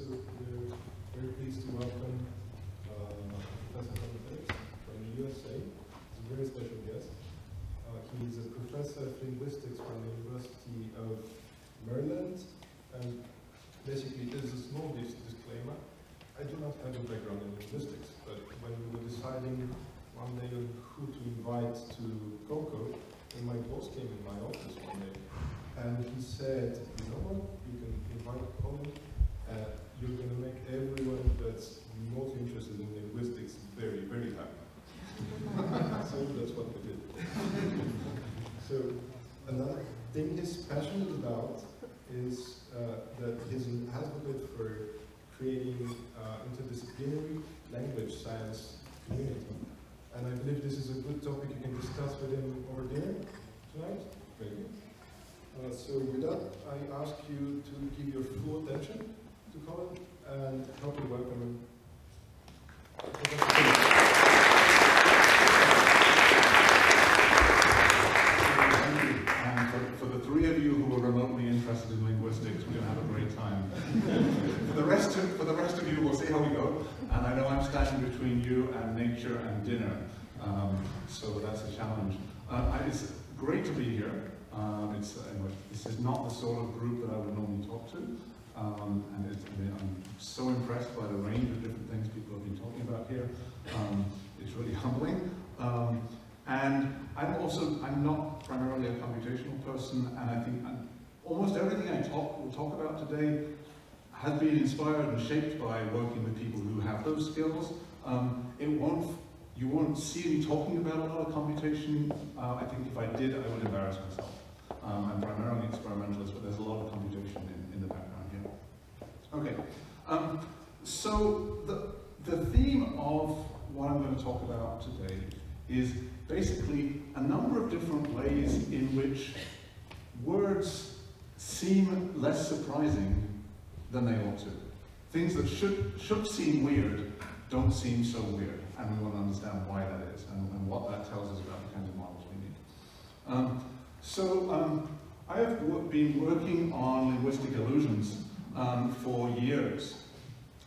So we're very pleased to welcome Professor Colin Phillips from the USA. He's a very special guest. He's a professor of linguistics from the University of Maryland. And basically, there's a small disclaimer. I do not have a background in linguistics, but when we were deciding one day on who to invite to ComCo, and my boss came in my office one day, and he said, you know what, you can invite Colin, you're going to make everyone that's not interested in linguistics very, very happy. So that's what we did. So another thing he's passionate about is that he's an advocate for creating interdisciplinary language science community. And I believe this is a good topic you can discuss with him over dinner tonight. Very good. So with that, I ask you to give your full attention to Colin and help me welcome him. Thank you. And for the three of you who are remotely interested in linguistics, we're going to have a great time. For the rest of you, we'll see how we go. And I know I'm standing between you and nature and dinner, so that's a challenge. It's great to be here. This is not the sort of group that I would normally talk to. I'm so impressed by the range of different things people have been talking about here. It's really humbling. And I'm not primarily a computational person, and I think almost everything we'll talk about today has been inspired and shaped by working with people who have those skills. You won't see me talking about a lot of computation. I think if I did, I would embarrass myself. I'm primarily an experimentalist, but there's a lot of computation in the background here. Okay, so the theme of what I'm going to talk about today is basically a number of different ways in which words seem less surprising than they ought to. Things that should seem weird don't seem so weird, and we want to understand why that is and what that tells us about the kinds of models we need. I have been working on linguistic illusions for years.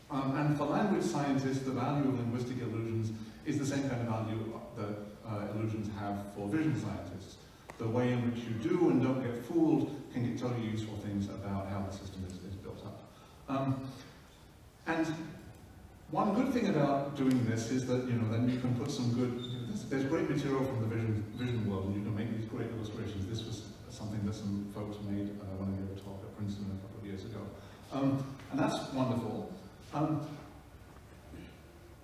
And for language scientists, the value of linguistic illusions is the same kind of value that illusions have for vision scientists. The way in which you do and don't get fooled can tell you useful things about how the system is built up. And one good thing about doing this is that then you can put some good. There's great material from the vision world, and you can make these great illustrations. This was something that some folks made when I gave a talk at Princeton a couple of years ago, and that's wonderful.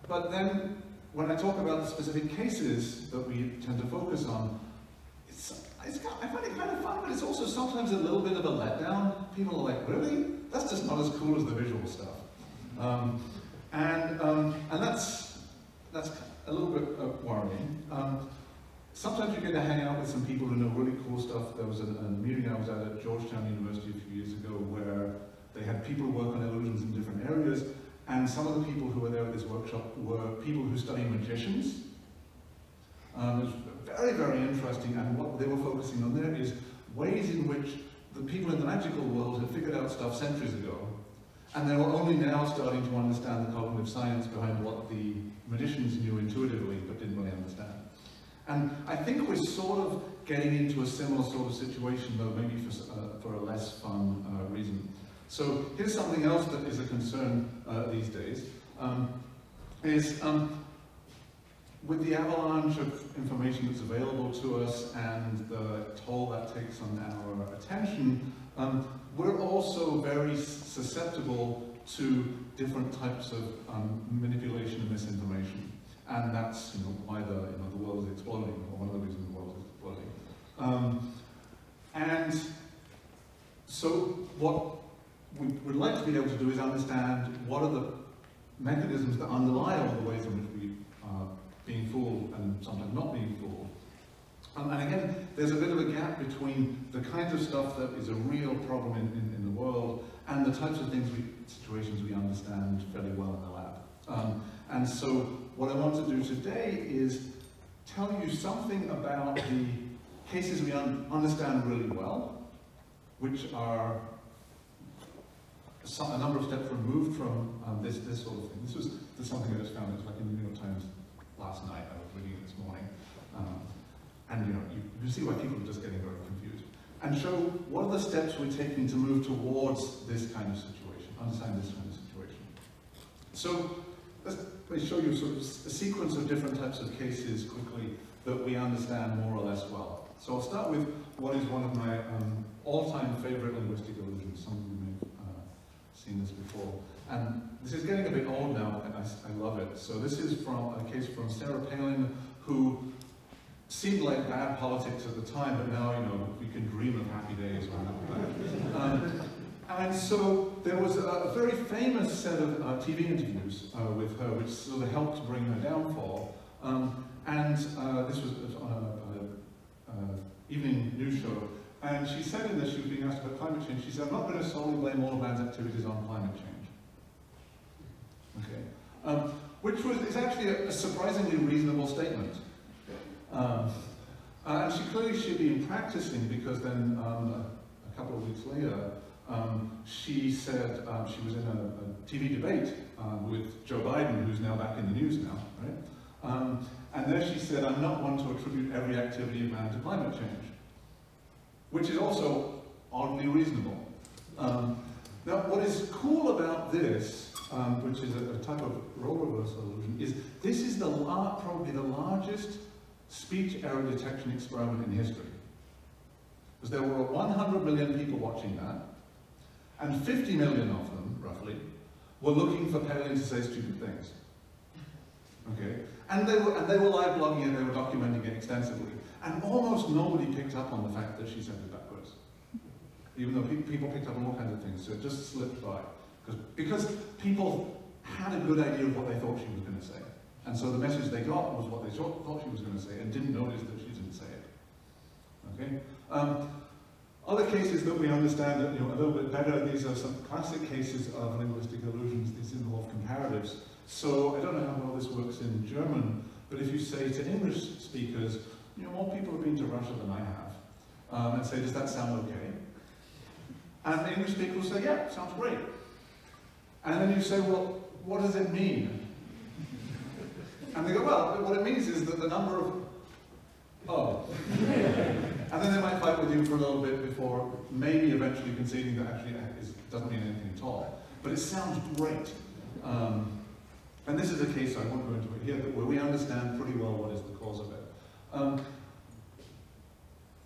But then, when I talk about the specific cases that we tend to focus on, I find it kind of fun, but it's also sometimes a little bit of a letdown. People are like, really? That's just not as cool as the visual stuff. And that's a little bit worrying. Sometimes you get to hang out with some people who know really cool stuff. There was a meeting I was at Georgetown University a few years ago where they had people who work on illusions in different areas, and some of the people who were there at this workshop were people who study magicians. It was very, very interesting, and what they were focusing on there is ways in which the people in the magical world had figured out stuff centuries ago, and they were only now starting to understand the cognitive science behind what the magicians knew intuitively but didn't really understand. And I think we're sort of getting into a similar sort of situation, though maybe for a less fun reason. So here's something else that is a concern these days, with the avalanche of information that's available to us and the toll that takes on our attention, we're also very susceptible to different types of manipulation and misinformation. And that's why the world is exploding, or one of the reasons the world is exploding. And so what we would like to be able to do is understand what are the mechanisms that underlie all the ways in which we are being fooled and sometimes not being fooled. And again, there's a bit of a gap between the kinds of stuff that is a real problem in the world and the types of situations we understand fairly well in the lab. And so what I want to do today is tell you something about the cases we understand really well, which are a number of steps removed from this sort of thing. This was something I just found. It was like in the New York Times last night. I was reading it this morning, and you know, you see why people are just getting very confused. And show what are the steps we're taking to move towards this kind of situation, understand this kind of situation. So let me show you sort of a sequence of different types of cases quickly that we understand more or less well. So I'll start with what is one of my all-time favorite linguistic illusions. Some of you may have seen this before. And this is getting a bit old now, and I love it. So this is from a case from Sarah Palin, who seemed like bad politics at the time, but now, you know, we can dream of happy days or that. And so there was a very famous set of TV interviews with her, which sort of helped bring her downfall. This was on an evening news show, and she said in this, she was being asked about climate change, she said, I'm not going to solely blame all of man's activities on climate change. Okay. Which is actually a surprisingly reasonable statement. And she clearly should be practicing, because then a couple of weeks later, she said she was in a TV debate with Joe Biden, who's now back in the news now, right? And there she said, I'm not one to attribute every activity of man to climate change, which is also oddly reasonable. Now, what is cool about this, which is a type of role reversal illusion, is this is probably the largest speech error detection experiment in history. Because there were 100 million people watching that, and 50 million of them, roughly, were looking for Palin to say stupid things. Okay? And they were live blogging it, they were documenting it extensively. And almost nobody picked up on the fact that she said it backwards. Even though people picked up on all kinds of things, so it just slipped by. Because people had a good idea of what they thought she was going to say. And so the message they got was what they thought she was going to say, and didn't notice that she didn't say it. Okay? Other cases that we understand that, you know, a little bit better, these are some classic cases of linguistic illusions. These involve comparatives. So I don't know how well this works in German, but if you say to English speakers, you know, more people have been to Russia than I have, and say, does that sound okay? And the English speaker will say, yeah, sounds great. And then you say, well, what does it mean? And they go, well, what it means is that the number of, oh. And then they might fight with you for a little bit before maybe eventually conceding that actually it doesn't mean anything at all. But it sounds great. And this is a case, I won't go into it here, where we understand pretty well what is the cause of it.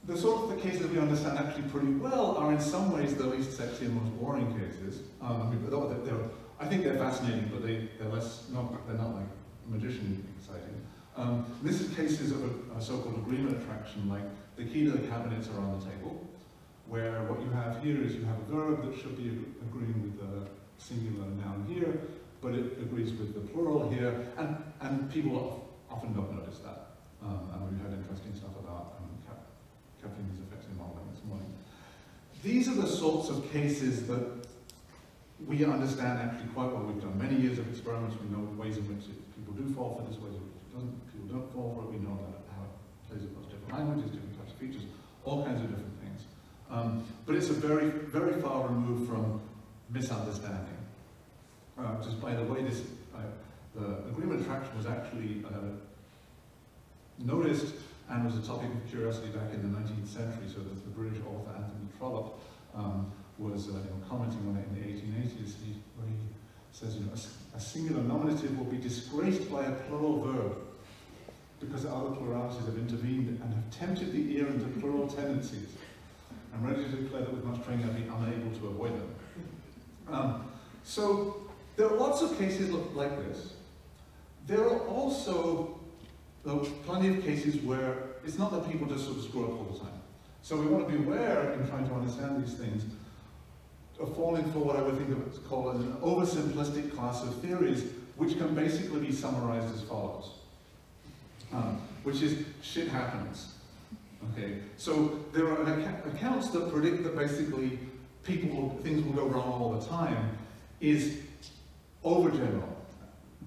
The sort of the cases we understand actually pretty well are in some ways the least sexy and most boring cases. I think they're fascinating, but they're not like magician exciting. This is cases of a so-called agreement attraction, like the key to the cabinets are on the table, where what you have here is you have a verb that should be agreeing with the singular noun here, but it agrees with the plural here, and people often don't notice that. And we've had interesting stuff about capturing these effects in modeling this morning. These are the sorts of cases that we understand actually quite well. We've done many years of experiments. We know ways in which people do fall for this, ways in which people don't fall for it. We know that how it plays across different languages, different types of features, all kinds of different things. But it's a very, very far removed from misunderstanding. Just by the way, the agreement attraction was actually noticed and was a topic of curiosity back in the 19th century. So that the British author Anthony Trollope was commenting on it in the 1880s, where he says, a singular nominative will be disgraced by a plural verb because other pluralities have intervened and have tempted the ear into plural tendencies. I'm ready to declare that with much training I'll be unable to avoid them. So there are lots of cases like this. There are also plenty of cases where it's not that people just sort of screw up all the time. So we want to be aware in trying to understand these things of falling for what I would think of as called an oversimplistic class of theories, which can basically be summarized as follows. Which is, shit happens. Okay, so there are accounts that predict that basically things will go wrong all the time, is overgeneral.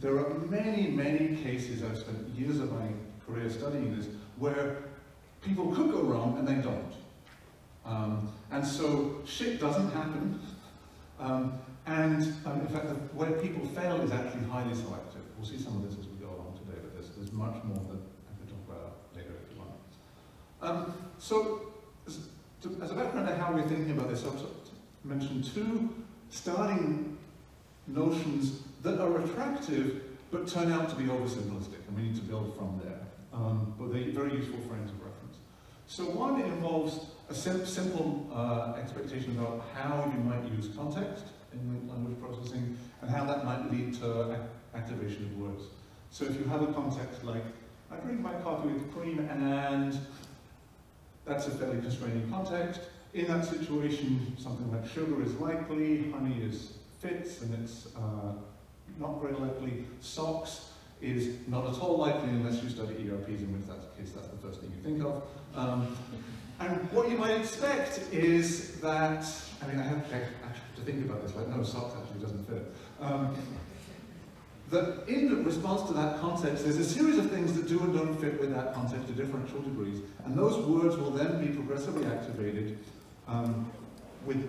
There are many, many cases, I've spent years of my career studying this, where people could go wrong and they don't. And so shit doesn't happen. In fact, where people fail is actually highly selective. We'll see some of this as we go along today, but there's much more that I could talk about later if you want. As a background to how we're thinking about this, I'll mention two starting notions that are attractive but turn out to be oversimplistic, and we need to build from there. But they're very useful frames of reference. So one involves a simple expectation about how you might use context in language processing and how that might lead to activation of words. So if you have a context like, I drink my coffee with cream, and that's a fairly constraining context. In that situation, something like sugar is likely, honey is fits, and it's not very likely. Socks is not at all likely unless you study ERPs, in which case that's the first thing you think of. And what you might expect is that, I mean, I have to think about this, like, no, socks actually doesn't fit. That in response to that context, there's a series of things that do and don't fit with that context to differential degrees, and those words will then be progressively activated with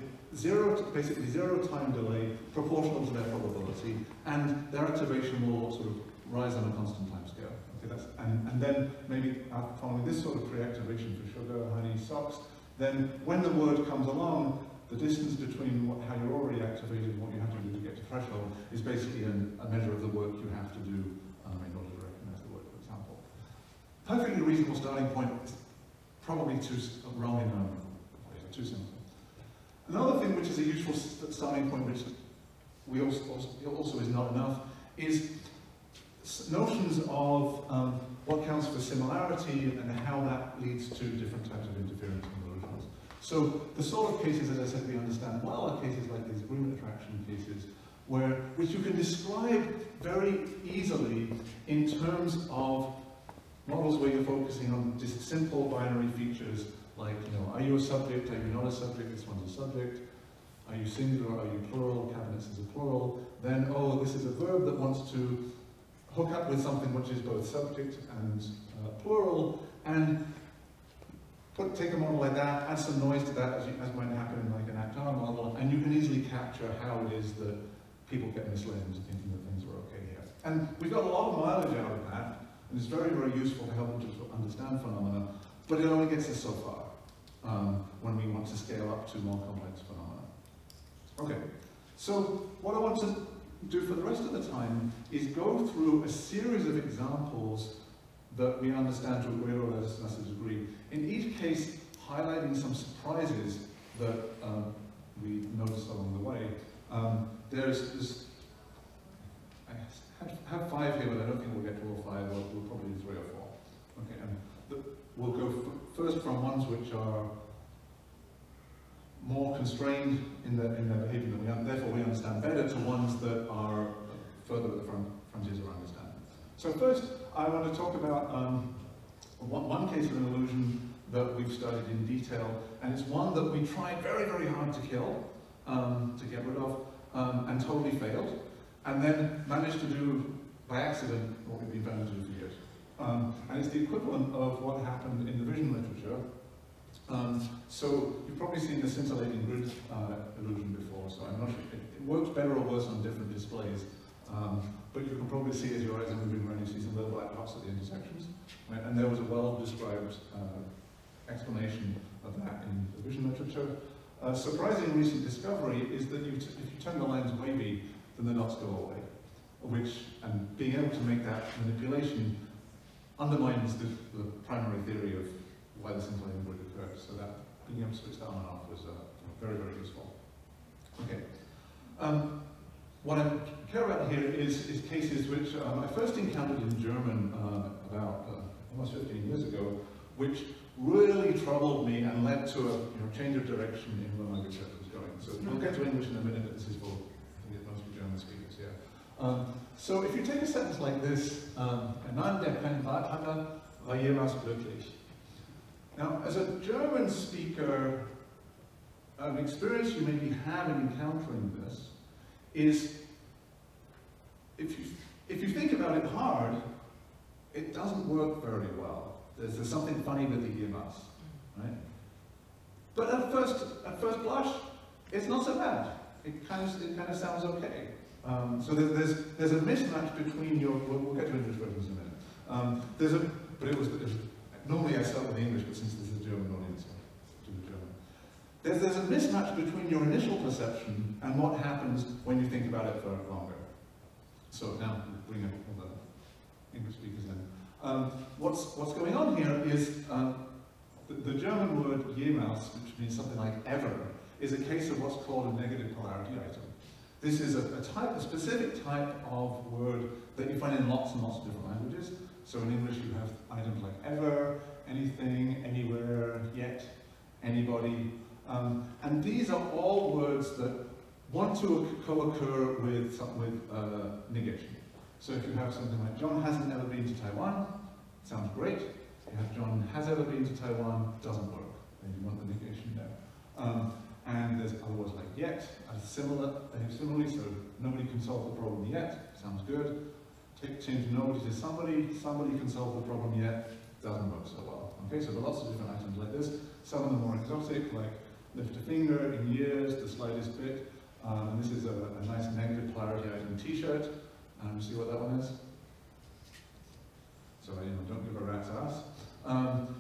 basically zero time delay, proportional to their probability, and their activation will sort of rise on a constant time scale. Okay, and then maybe following this sort of pre-activation for sugar, honey, socks, then when the word comes along, the distance between how you're already activated and what you have to do to get to threshold is basically a measure of the work you have to do in order to recognize the word, for example. Perfectly reasonable starting point is probably too wrong in too simple. Another thing which is a useful starting point, which we also is not enough, is notions of what counts for similarity and how that leads to different types of interference conversions. So the sort of cases, as I said, we understand well are cases like these agreement attraction cases, which you can describe very easily in terms of models where you're focusing on just simple binary features like, are you a subject, are you not a subject, this one's a subject, are you singular, are you plural, cabinets is a plural, then, oh, this is a verb that wants to hook up with something which is both subject and plural, and take a model like that, add some noise to that, as might happen in like an ACT-R model, and you can easily capture how it is that people get misled into thinking that things are okay here. And we've got a lot of mileage out of that, and it's very, very useful to help them to understand phenomena, but it only gets us so far when we want to scale up to more complex phenomena. Okay, so what I want to do for the rest of the time is go through a series of examples that we understand to a greater or lesser degree. In each case, highlighting some surprises that we noticed along the way. I have 5 here, but I don't think we'll get to all 5. We'll probably do 3 or 4. Okay, and we'll go first from ones which are more constrained in their behavior than therefore we understand better, to ones that are further at the frontiers of our understanding. So first, I want to talk about one case of an illusion that we've studied in detail, and it's one that we tried very, very hard to kill, to get rid of, and totally failed, and then managed to do, by accident, what we've been trying to do for years. And it's the equivalent of what happened in the vision literature. So you've probably seen the scintillating grid illusion before, so I'm not sure, it works better or worse on different displays. But you can probably see as your eyes are moving around, you see some little black dots at the intersections. Right? And there was a well-described explanation of that in the vision literature. A surprising recent discovery is that if you turn the lines wavy, then the dots go away. And being able to make that manipulation undermines the primary theory of why the scintillating grid occurred. So that being able to switch that on and off was very, very useful. Okay. What I care about here is cases which I first encountered in German about almost 15 years ago, which really troubled me and led to a change of direction in where my research was going. So we'll get to English in a minute, but this is for mostly German speakers here. So if you take a sentence like this, ein Mann, der keinen Bart hatte, war jemals glücklich. Now, as a German speaker, an experience you maybe have in encountering this is, if you think about it hard, it doesn't work very well. There's something funny with the jemals, right? But at first blush, it's not so bad. it kind of sounds okay. So there's a mismatch between your, we'll get to English versions in a minute. But it was, normally I start with English, but since this is a German audience, I'll do the German. There's a mismatch between your initial perception and what happens when you think about it for longer. So now, bring up all the English speakers in. What's going on here is the German word jemals, which means something like ever, is a case of what's called a negative polarity item. This is a specific type of word that you find in lots and lots of different languages. So in English you have items like ever, anything, anywhere, yet, anybody. And these are all words that want to co-occur with negation. So if you have something like John hasn't ever been to Taiwan, sounds great. If you have John has ever been to Taiwan, doesn't work. Then you want the negation there. And there's other words like yet, similarly, so nobody can solve the problem yet, sounds good. Change nobody to somebody, somebody can solve the problem yet, doesn't work so well. Okay, so there are lots of different items like this. Some of them more exotic, like lift a finger, in years, the slightest bit. And this is a nice negative polarity item t-shirt. See what that one is? So, don't give a rat's ass.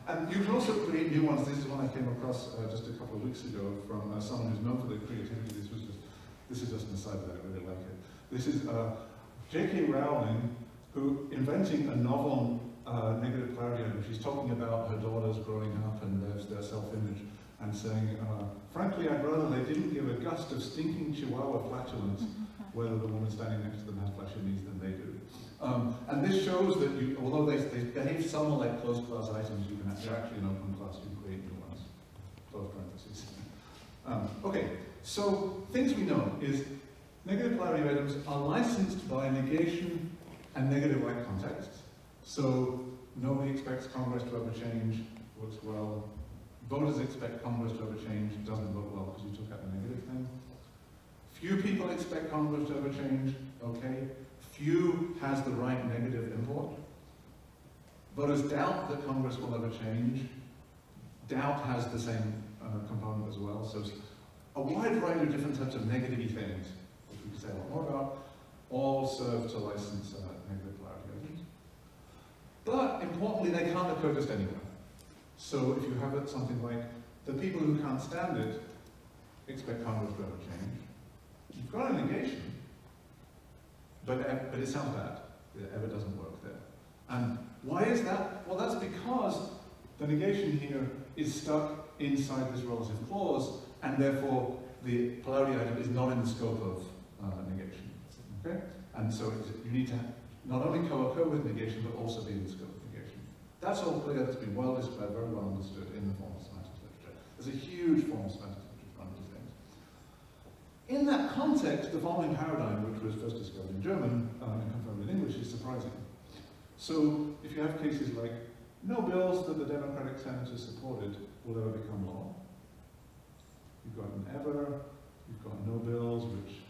And you can also create new ones. This is one I came across just a couple of weeks ago from someone who's known for their creativity. This is just an aside, but I really like it. This is J.K. Rowling, who inventing a novel negative polarity item. She's talking about her daughters growing up and their self-image, and saying, frankly, I'd rather they didn't give a gust of stinking chihuahua flatulence, whether the woman standing next to them has flashier knees than they do. And this shows that although they behave somewhat like closed class items, they're actually an open class, you can create new ones. Close parentheses. Okay, so things we know is negative polarity items are licensed by negation and negative like contexts. So nobody expects Congress to ever change, works well. Voters expect Congress to ever change, doesn't vote well because you took out the negative thing. Few people expect Congress to ever change, okay. Few has the right negative import. Voters doubt that Congress will ever change. Doubt has the same component as well. So a wide variety of different types of negative things, which we could say a lot more about, all serve to license negative polarity items. But importantly, they can't occur just anywhere. So if you have something like, the people who can't stand it expect Congress to ever change, you've got a negation, but it sounds bad. It ever doesn't work there. And why is that? Well, that's because the negation here is stuck inside this relative clause, and therefore the polarity item is not in the scope of negation. Okay? And so you need to not only co-occur with negation, but also be in the scope of negation. That's all clear. That's been well described, very well understood in the formal semantics literature. There's a huge formal semantics literature on these things. In that context, the following paradigm, which was first discovered in German and confirmed in English, is surprising. So if you have cases like, no bills that the Democratic senators supported will ever become law. You've got an ever, you've got no bills, which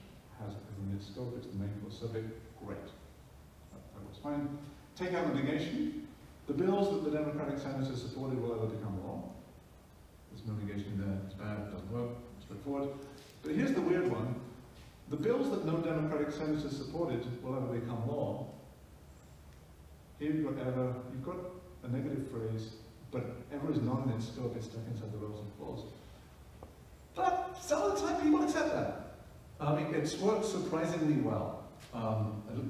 has in its scope, it's the main clause subject, great. That works fine. Take out the negation. The bills that the Democratic senators supported will ever become law. There's no negation there, it's bad, it doesn't work, straightforward. But here's the weird one. The bills that no Democratic senators supported will ever become law. Here you've got ever, you've got a negative phrase, but ever is not in its scope, it's stuck inside the relative clause. But some of the time people accept that. It's worked surprisingly well.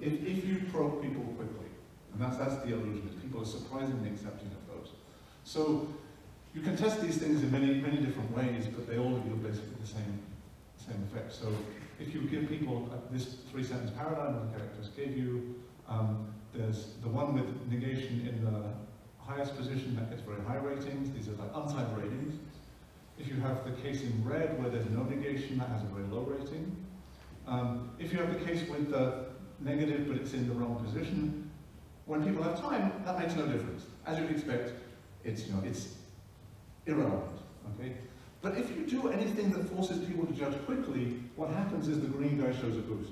If you probe people quickly, and that's the illusion, is people are surprisingly accepting of those. So you can test these things in many different ways, but they all reveal basically the same effect. So if you give people this three-sentence paradigm that the characters gave you, there's the one with negation in the highest position that gets very high ratings. These are like untimed ratings. If you have the case in red where there's no negation, that has a very low rating. If you have the case with the negative but it's in the wrong position, when people have time, that makes no difference. As you'd expect, it's irrelevant. Okay? But if you do anything that forces people to judge quickly, what happens is the green guy shows a boost.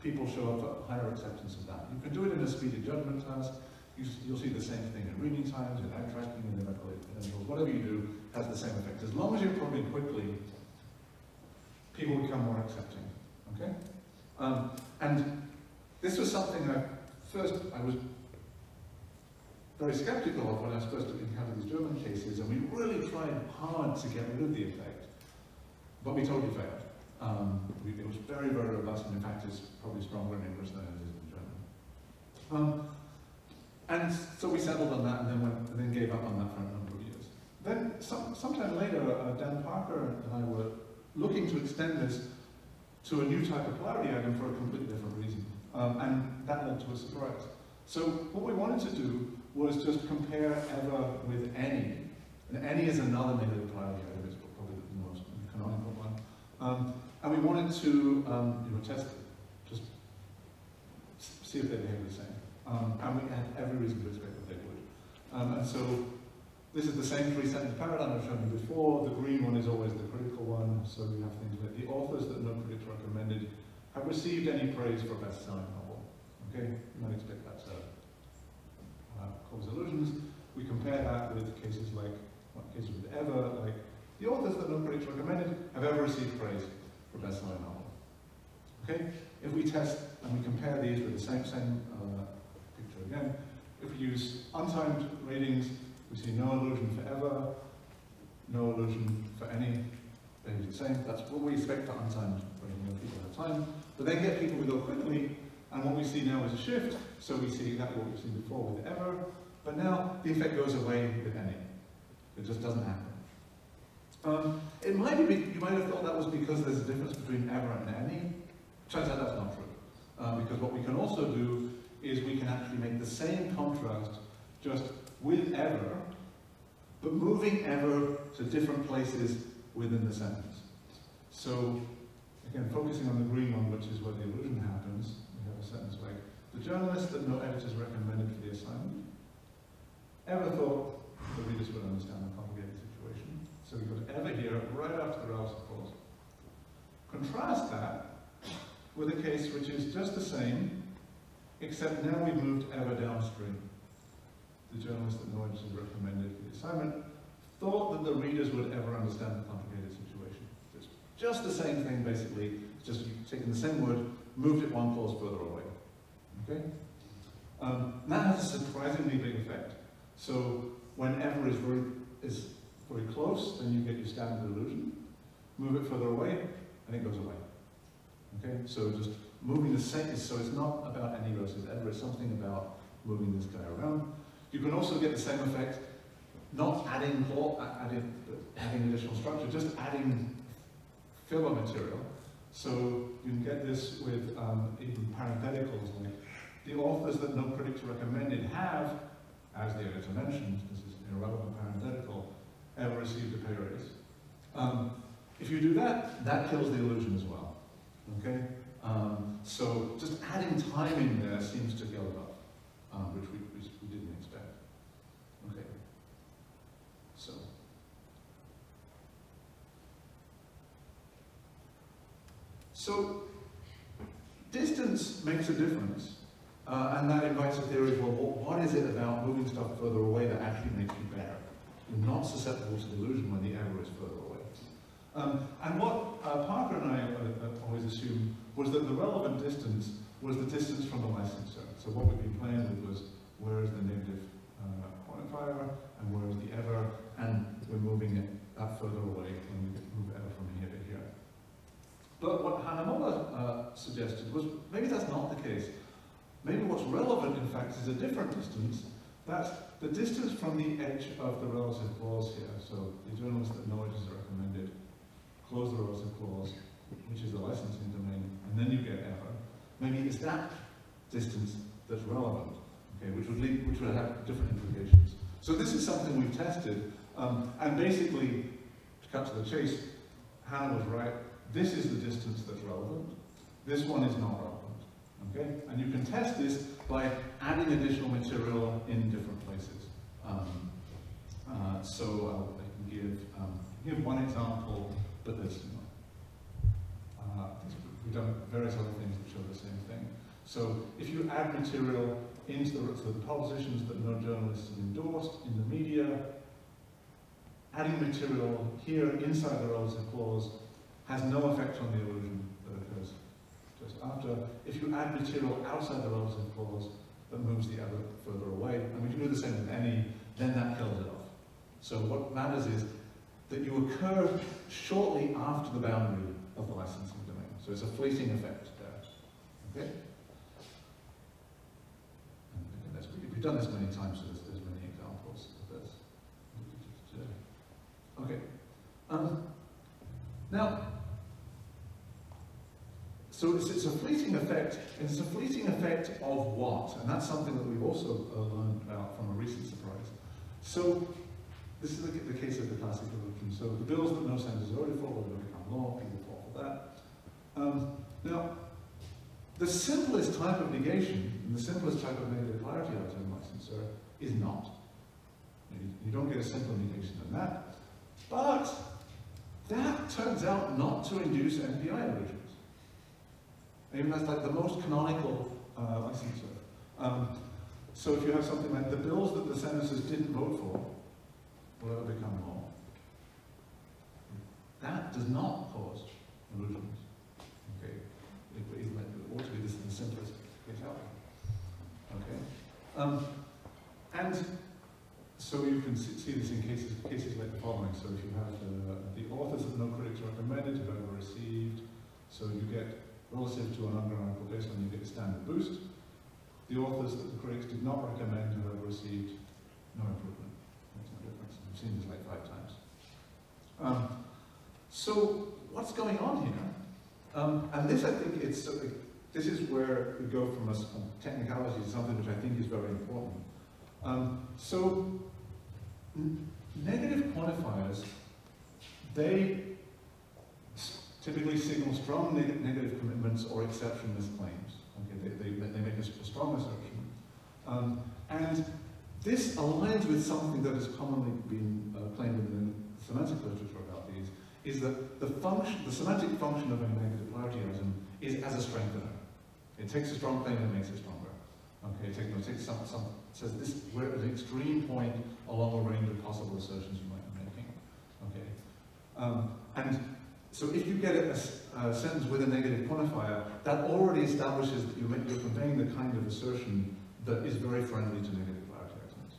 People show up for higher acceptance of that. You can do it in a speeded judgment task. You'll see the same thing in reading times, in eye tracking, in intervals. Whatever you do has the same effect. As long as you're probing quickly, people become more accepting. Okay? And this was something I was very skeptical of when I was first encountered these German cases, and we really tried hard to get rid of the effect, but we totally failed. It was very, very robust, and in fact it's probably stronger in English than it is in German. And so we settled on that, and then gave up on that for a number of years. Then, sometime later, Dan Parker and I were looking to extend this to a new type of polarity item for a completely different reason. And that led to a surprise. So what we wanted to do was just compare ever with any. And any is another negative polarity item, it's probably the most canonical one. And we wanted to test it, just see if they behave the same. And we had every reason to expect that they would. And so this is the same three-sentence paradigm I've shown you before. The green one is always the critical one. So we have things like the authors that no critics recommended have received any praise for best-selling novel. Okay, you might expect that to cause illusions. We compare that with cases like, cases with ever, like the authors that no critics recommended have ever received praise for best-selling novel. Okay, if we test and we compare these with the same picture again, if we use untimed ratings, we see no illusion for ever, no illusion for any, behaves the same. That's what we expect for untimed rating when people have time. But then get people to go quickly, and what we see now is a shift. So we see exactly what we've seen before with ever, but now the effect goes away with any. It just doesn't happen. It might be, you might have thought that was because there's a difference between ever and any. Turns out that's not true. Because what we can also do is we can actually make the same contrast just with ever, but moving ever to different places within the sentence. So, again, focusing on the green one, which is where the illusion happens, we have a sentence like, the journalist that no editors recommended for the assignment ever thought the readers would understand the complicated situation. So we've got ever here right after the relative clause. Contrast that with a case which is just the same, except now we've moved ever downstream. The journalist that no editors recommended for the assignment thought that the readers would ever understand the complicated situation. It's just the same thing, basically. It's just you've taken the same word, moved it one clause further away. Okay? That has a surprisingly big effect. So when ever is very close, then you get your standard illusion. Move it further away, and it goes away. Okay? So just moving the same, so it's not about any versus ever, it's something about moving this guy around. You can also get the same effect, not adding additional structure, just adding filler material. So you can get this with even parentheticals, like the authors that no critics recommended have, as the editor mentioned, this is an irrelevant parenthetical, ever received a pay raise. If you do that, that kills the illusion as well. Okay? So just adding time in there seems to kill it off, which we didn't expect. Okay. So distance makes a difference. And that invites a theory of, well, what is it about moving stuff further away that actually makes you better? You're not susceptible to delusion when the error is further away. And what Parker and I always assumed was that the relevant distance was the distance from the licensor. So what we've been playing with was, where is the negative quantifier, and where is the ever, and we're moving it that further away when we move ever from here to here. But what Hanna-Moller suggested was, maybe that's not the case. Maybe what's relevant, in fact, is a different distance. That's the distance from the edge of the relative clause here. So the journalist that no edges are recommended, close the relative clause, which is the licensing domain, and then you get ever. Maybe it's that distance that's relevant, okay, which would have different implications. So this is something we've tested, and basically, to cut to the chase, Hannah was right. This is the distance that's relevant. This one is not relevant. Okay? And you can test this by adding additional material in different places. So I can give one example, but there's we've done various other things that show the same thing. So if you add material into the propositions that no journalists have endorsed in the media, adding material here inside the relative clause has no effect on the illusion that occurs just after. If you add material outside the relative clause that moves the other further away, and we can do the same with any, then that kills it off. So what matters is that you occur shortly after the boundary of the licensing domain. So it's a fleeting effect there. Okay? And we've done this many times, so there's many examples of this. Okay. Now, so it's a fleeting effect, and it's a fleeting effect of what? And that's something that we've also learned about from a recent surprise. So this is the case of the classic illusion. So the bills that no sentence is already for will become law, people fall for that. Now, the simplest type of negation, and the simplest type of negative clarity item licensor is not. You don't get a simpler negation than that. But that turns out not to induce NPI illusions. Even that's like the most canonical licensor. So if you have something like the bills that the sentences didn't vote for will ever become law, that does not cause illusions. Okay, it ought to be the simplest case out there. Okay, and so you can see this in cases like the following. So if you have the authors that no critics recommended have ever received, so you get relative to an undeniable baseline, you get a standard boost. The authors that the critics did not recommend have ever received no improvement. Makes no difference. I've seen this like 5 times. So what's going on here? And this, I think, this is where we go from a technicality to something which I think is very important. So negative quantifiers, they typically signal strong negative commitments or exceptionless claims. Okay, they make a strong assertion. And this aligns with something that has commonly been claimed in the semantic literature about these, is that the semantic function of a negative clarity item is as a strengthener. It takes a strong claim and makes it stronger. Okay, it takes says this, we're at an extreme point along a range of possible assertions you might be making. Okay, and so if you get a sentence with a negative quantifier, that already establishes that you're conveying the kind of assertion that is very friendly to negative clarity items.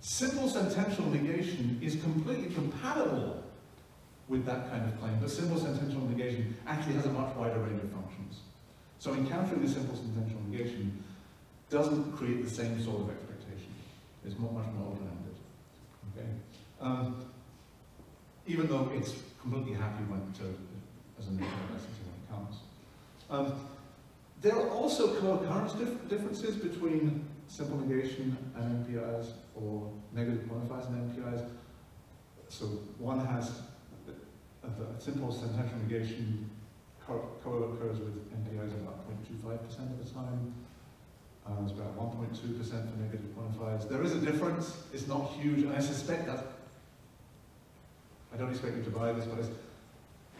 Simple sentential negation is completely compatible with that kind of claim, but simple sentential negation actually has a much wider range of functions. So encountering a simple sentential negation doesn't create the same sort of expectation. It's much more open-ended. Okay? Even though it's completely happy as a negative license when it comes. There are also co-occurrence differences between simple negation and NPIs, or negative quantifiers and NPIs. So one has a simple sentential negation co-occurs with NPIs about 0.25% of the time. It's about 1.2% for negative quantifiers. There is a difference. It's not huge, and I suspect that. I don't expect you to buy this, but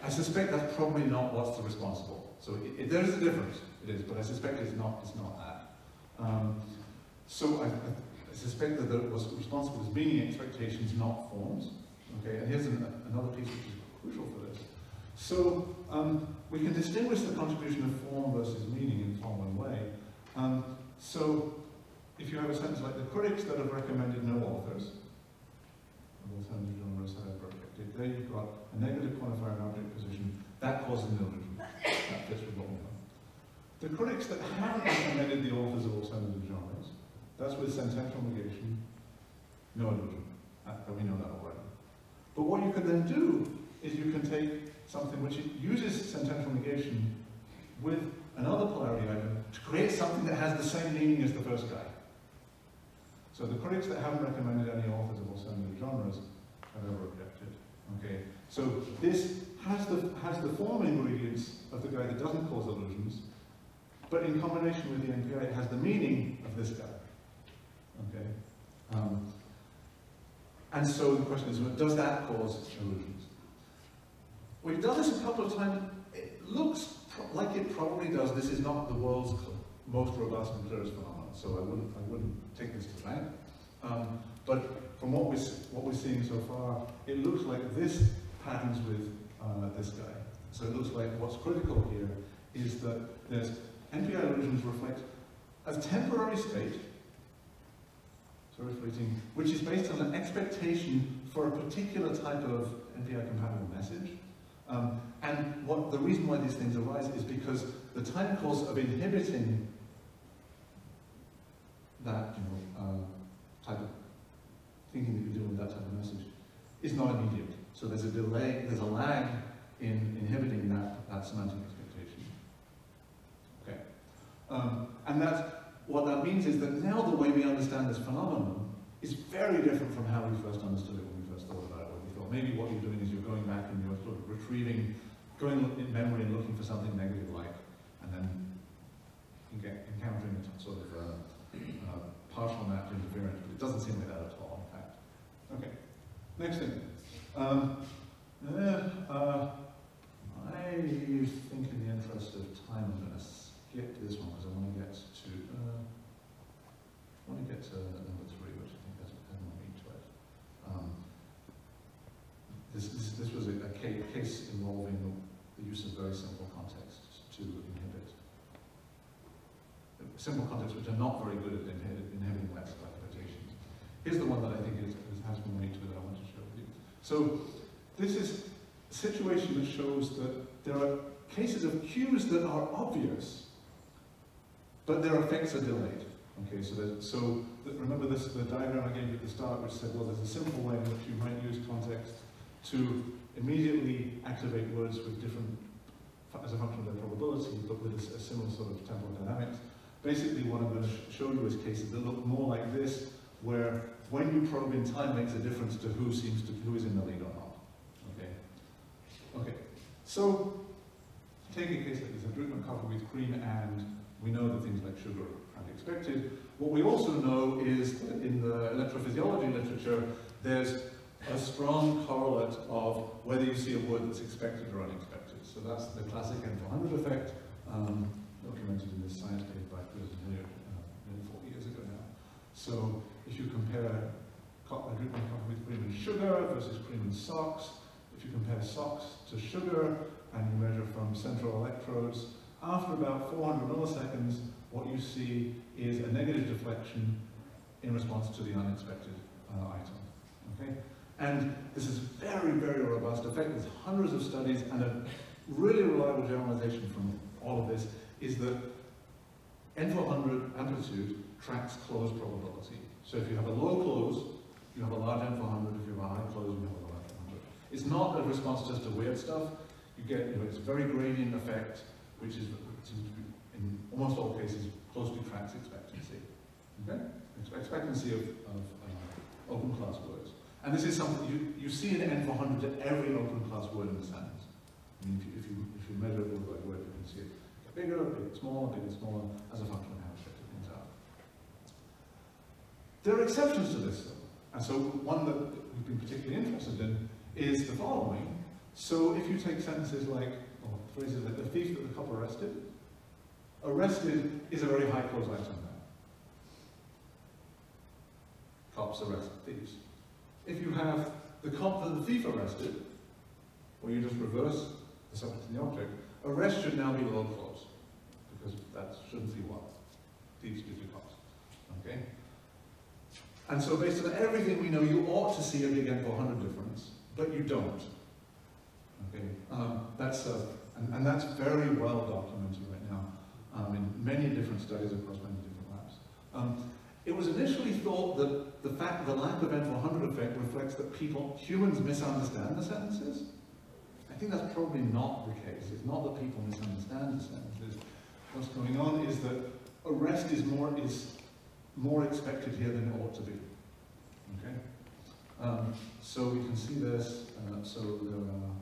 I suspect that's probably not what's responsible. So there is a difference, it is, but I suspect it's not that. So I suspect that what's responsible is meaning expectations, not forms. Okay, and here's another piece which is crucial for this. So we can distinguish the contribution of form versus meaning in the following way. So if you have a sentence like the critics that have recommended no authors, alternative genres have rejected, there you've got a negative quantifier in object position, that causes an illusion. That fits with what we know. The critics that haven't recommended the authors of alternative genres, that's with sentential negation, no illusion. We know that already. But what you can then do is you can take something which uses sentential negation with another polarity item to create something that has the same meaning as the first guy. So the critics that haven't recommended any authors of alternative genres have ever objected. Okay, so this has the form ingredients of the guy that doesn't cause illusions, but in combination with the NPI, it has the meaning of this guy. Okay, and so the question is, does that cause illusions? We've done this a couple of times. It looks like it probably does. This is not the world's most robust and clearest phenomenon, so I wouldn't take this to bank. But from what we're seeing so far, it looks like this patterns with this guy. So it looks like what's critical here is that there's NPI illusions reflect a temporary state, which is based on an expectation for a particular type of NPI-compatible message. And the reason why these things arise is because the time course of inhibiting that type of thinking that you're doing with that type of message is not immediate. So there's a delay, there's a lag in inhibiting that semantic expectation. Okay. And what that means is that now the way we understand this phenomenon is very different from how we first understood it when we first thought about it. When we thought maybe what you're doing is you're going back and you're sort of retrieving, going in memory and looking for something negative-like, and then encountering a sort of partial mapped interference, but it doesn't seem like that at all, in fact. Okay, next thing. I think in the interest of time, I'm going to skip this one because I want to get to number 3, which I think has more meat to it. This was a case involving the use of very simple contexts to inhibit. Simple contexts which are not very good at inhibiting less classifications. Here's the one that I think has more meat to it that I want to show you. So this is a situation that shows that there are cases of cues that are obvious, but their effects are delayed. Okay, so remember the diagram I gave you at the start, which said, well, there's a simple way in which you might use context to immediately activate words with different, as a function of their probability, but with a similar sort of temporal dynamics. Basically, what I'm going to show you is cases that look more like this, where when you probe in time makes a difference to who is in the lead or not. Okay. Okay. So take a case like this: a Drutman coffee with cream, and we know that things like sugar are expected. What we also know is that in the electrophysiology literature, there's a strong correlate of whether you see a word that's expected or unexpected. So that's the classic N400 effect, documented in this science paper by nearly 40 years ago now. So if you compare a Drutman coffee with cream and sugar versus cream and socks, if you compare socks to sugar and you measure from central electrodes, after about 400 milliseconds, what you see is a negative deflection in response to the unexpected item. Okay? And this is a very, very robust effect. There's hundreds of studies, and a really reliable generalization from all of this is that N400 amplitude tracks close probability. So if you have a low close, you have a large N400. If you have a high close, you have a large N400. It's not a response just to weird stuff. You get, it's a very gradient effect, which is, in almost all cases, closely tracks expectancy. Okay? Expectancy of open class words. And this is something you see in N400 to every open class word in the sentence. I mean, if you measure it word by word, you can see it get bigger, smaller, as a function of how effective things are. There are exceptions to this, though. And so one that we've been particularly interested in is the following. So if you take sentences like, or phrases like, the thief that the cop arrested. Arrested is a very high close item now. Cops arrest thieves. If you have the cop that the thief arrested, or you just reverse the subject and the object, arrest should now be low close, because that shouldn't be what? Thieves usually cops. Okay? And so based on everything we know, you ought to see a big N400 difference, but you don't. Okay? And that's very well documented right now in many different studies across many different labs. It was initially thought that the lack of N400 effect reflects that humans misunderstand the sentences. I think that's probably not the case. It's not that people misunderstand the sentences. What's going on is that arrest is more expected here than it ought to be. Okay? So we can see this. So there are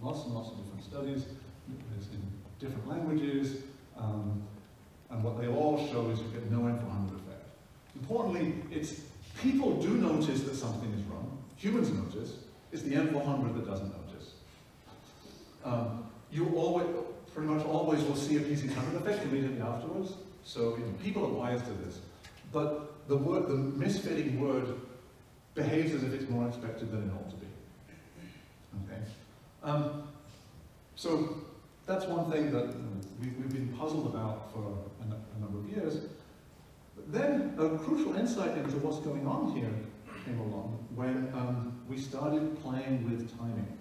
lots and lots of different studies in different languages, and what they all show is you get no N400 effect. Importantly, people do notice that something is wrong. Humans notice. It's the N400 that doesn't notice. You pretty much always will see a P600 effect immediately afterwards. So people are wise to this. But the misfitting word behaves as if it's more expected than it ought to be. Okay? So that's one thing that we've been puzzled about for a number of years. But then a crucial insight into what's going on here came along when we started playing with timing.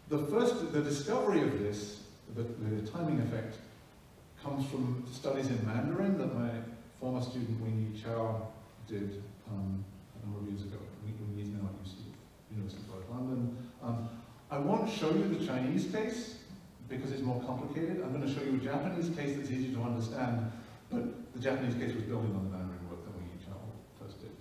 The discovery of this, the timing effect, comes from studies in Mandarin that my former student Wing Yi Chao did a number of years ago. Wing Yi is now at University College London. I won't show you the Chinese case because it's more complicated. I'm going to show you a Japanese case that's easy to understand, but the Japanese case was building on the Mandarin work that Wing Yi Chao first did.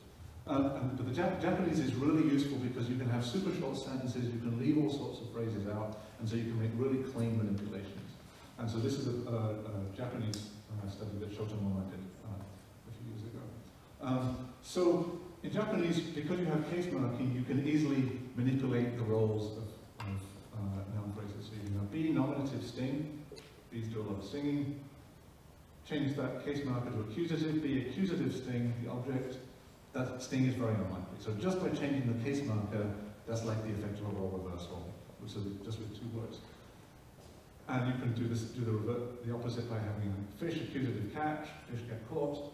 But the Japanese is really useful because you can have super short sentences, you can leave all sorts of phrases out, and so you can make really clean manipulations. And so this is a Japanese study that Shotomo did a few years ago. So in Japanese, because you have case marking, you can easily manipulate the roles of noun phrases. So you have be nominative sting, bees do a lot of stinging. Change that case marker to accusative, be accusative sting, the object. That sting is very unlikely. So just by changing the case marker, that's like the effect of a role reversal, which is just with 2 words. And you can do the opposite by having fish accusative catch, fish get caught,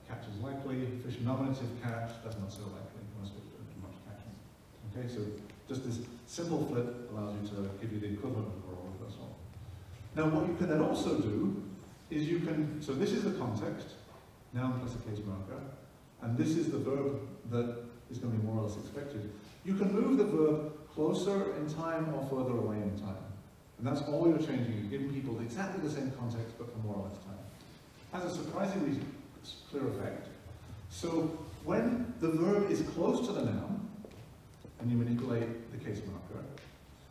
catch is likely, fish nominative catch, that's not so likely, most fish don't do much catching. Okay, so just this simple flip allows you to give you the equivalent of a role reversal. Now what you can then also do is you can, so this is the context, noun plus a case marker, and this is the verb that is going to be more or less expected. You can move the verb closer in time or further away in time. And that's all you're changing. You're giving people exactly the same context, but for more or less time. Has a surprisingly clear effect. So when the verb is close to the noun, and you manipulate the case marker,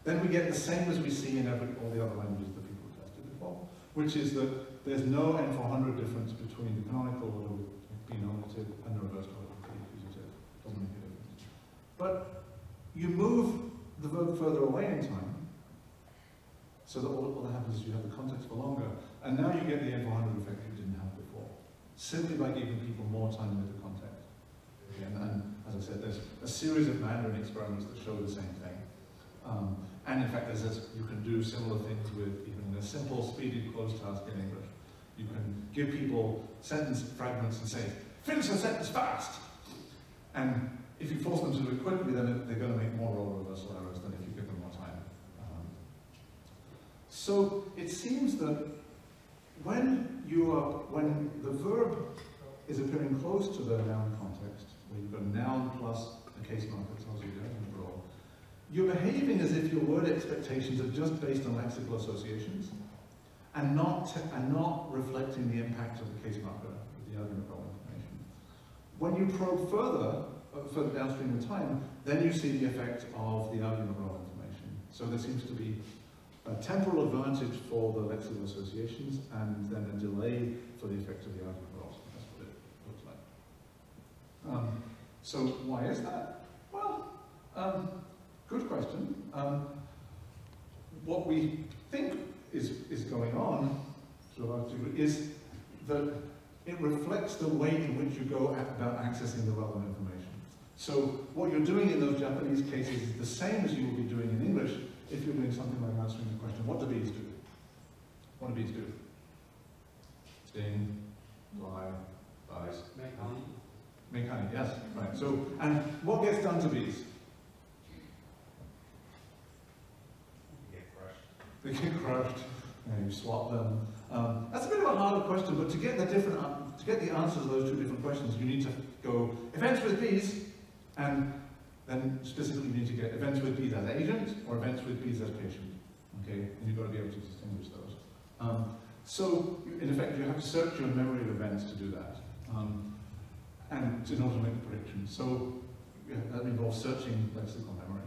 then we get the same as we see in all the other languages that people have tested before, which is that there's no N400 difference between the canonical order with be nominative and the reversed order with be accusative. Doesn't make a difference. But you move the verb further away in time, so that all that happens is you have the context for longer, and now you get the N400 effect you didn't have before, simply by giving people more time with the context. And as I said, there's a series of Mandarin experiments that show the same thing. And in fact, you can do similar things with even a simple speeded closed task in English. You can give people sentence fragments and say, finish the sentence fast! And if you force them to do it quickly, then they're going to make more role reversal errors than if you give them more time. So it seems that when the verb is appearing close to the noun context, where you've got a noun plus a case marker that tells you the argument role, you're behaving as if your word expectations are just based on lexical associations and not reflecting the impact of the case marker with the argument role information. When you probe further downstream in time, then you see the effect of the argument role information. So there seems to be a temporal advantage for the lexical associations and then a delay for the effect of the argument roles. That's what it looks like. So why is that? Well, good question. What we think is going on, to a large degree, is that it reflects the way in which you go about accessing the relevant information. So what you're doing in those Japanese cases is the same as you will be doing in English if you're doing something like answering the question, what do bees do? What do bees do? Sting, fly, buzz. Make honey. Make honey, yes, right. So, and what gets done to bees? They get crushed. You swap them. That's a bit of a harder question, but to get the answers to those 2 different questions, you need to go events with bees, and then specifically you need to get events with bees as agent or events with bees as patient. Okay, and you've got to be able to distinguish those. So in effect, you have to search your memory of events to do that, and in order to make the prediction. So that involves searching lexical memory.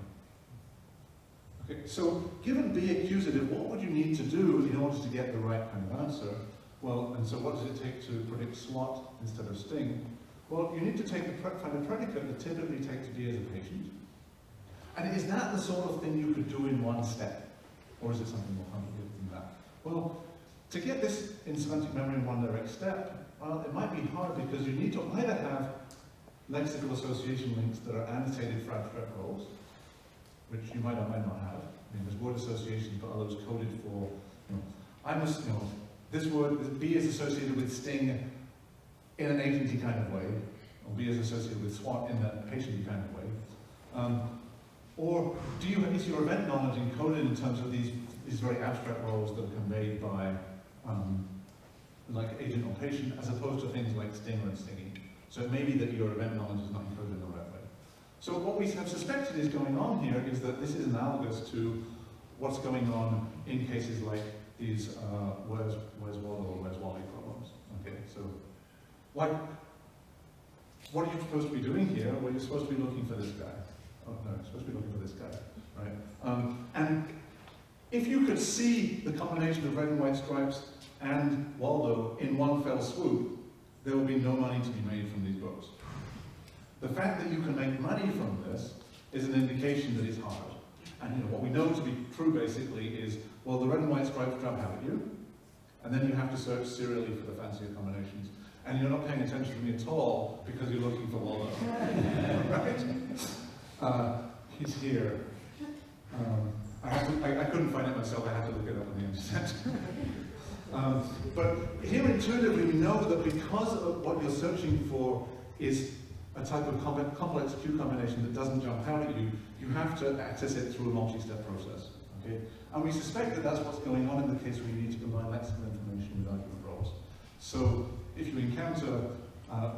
Okay, so given be accusative, what would you need to do in order to get the right kind of answer? Well, and so what does it take to predict SWAT instead of sting? Well, you need to find a predicate that typically takes be as a patient. And is that the sort of thing you could do in one step? Or is it something more complicated than that? Well, to get this in semantic memory in one direct step, well, it might be hard because you need to either have lexical association links that are annotated for abstract roles, which you might or might not have. I mean, there's word associations, but others coded for, this word, this B is associated with sting in an agency kind of way, or B is associated with SWAT in a patienty kind of way. Or is your event knowledge encoded in terms of these very abstract roles that are conveyed by like agent or patient, as opposed to things like stinger and stinging. So it may be that your event knowledge is not encoded in the right way. So what we have suspected is going on here is that this is analogous to what's going on in cases like these where's Waldo or where's Wally problems. Okay, so what are you supposed to be doing here? Well, you're supposed to be looking for this guy. Oh no, you're supposed to be looking for this guy, right? And if you could see the combination of red and white stripes and Waldo in one fell swoop, there will be no money to be made from these books. The fact that you can make money from this is an indication that it's hard. And what we know to be true basically is, well, the red and white stripes jump out at you, and then you have to search serially for the fancier combinations. And you're not paying attention to me at all because you're looking for Waldo. Right? He's here. I couldn't find it myself, I had to look it up on the internet. But here intuitively we know that because of what you're searching for is a type of complex Q combination that doesn't jump out at you, you have to access it through a multi-step process. Okay? And we suspect that that's what's going on in the case where you need to combine lexical information with argument roles. So if you encounter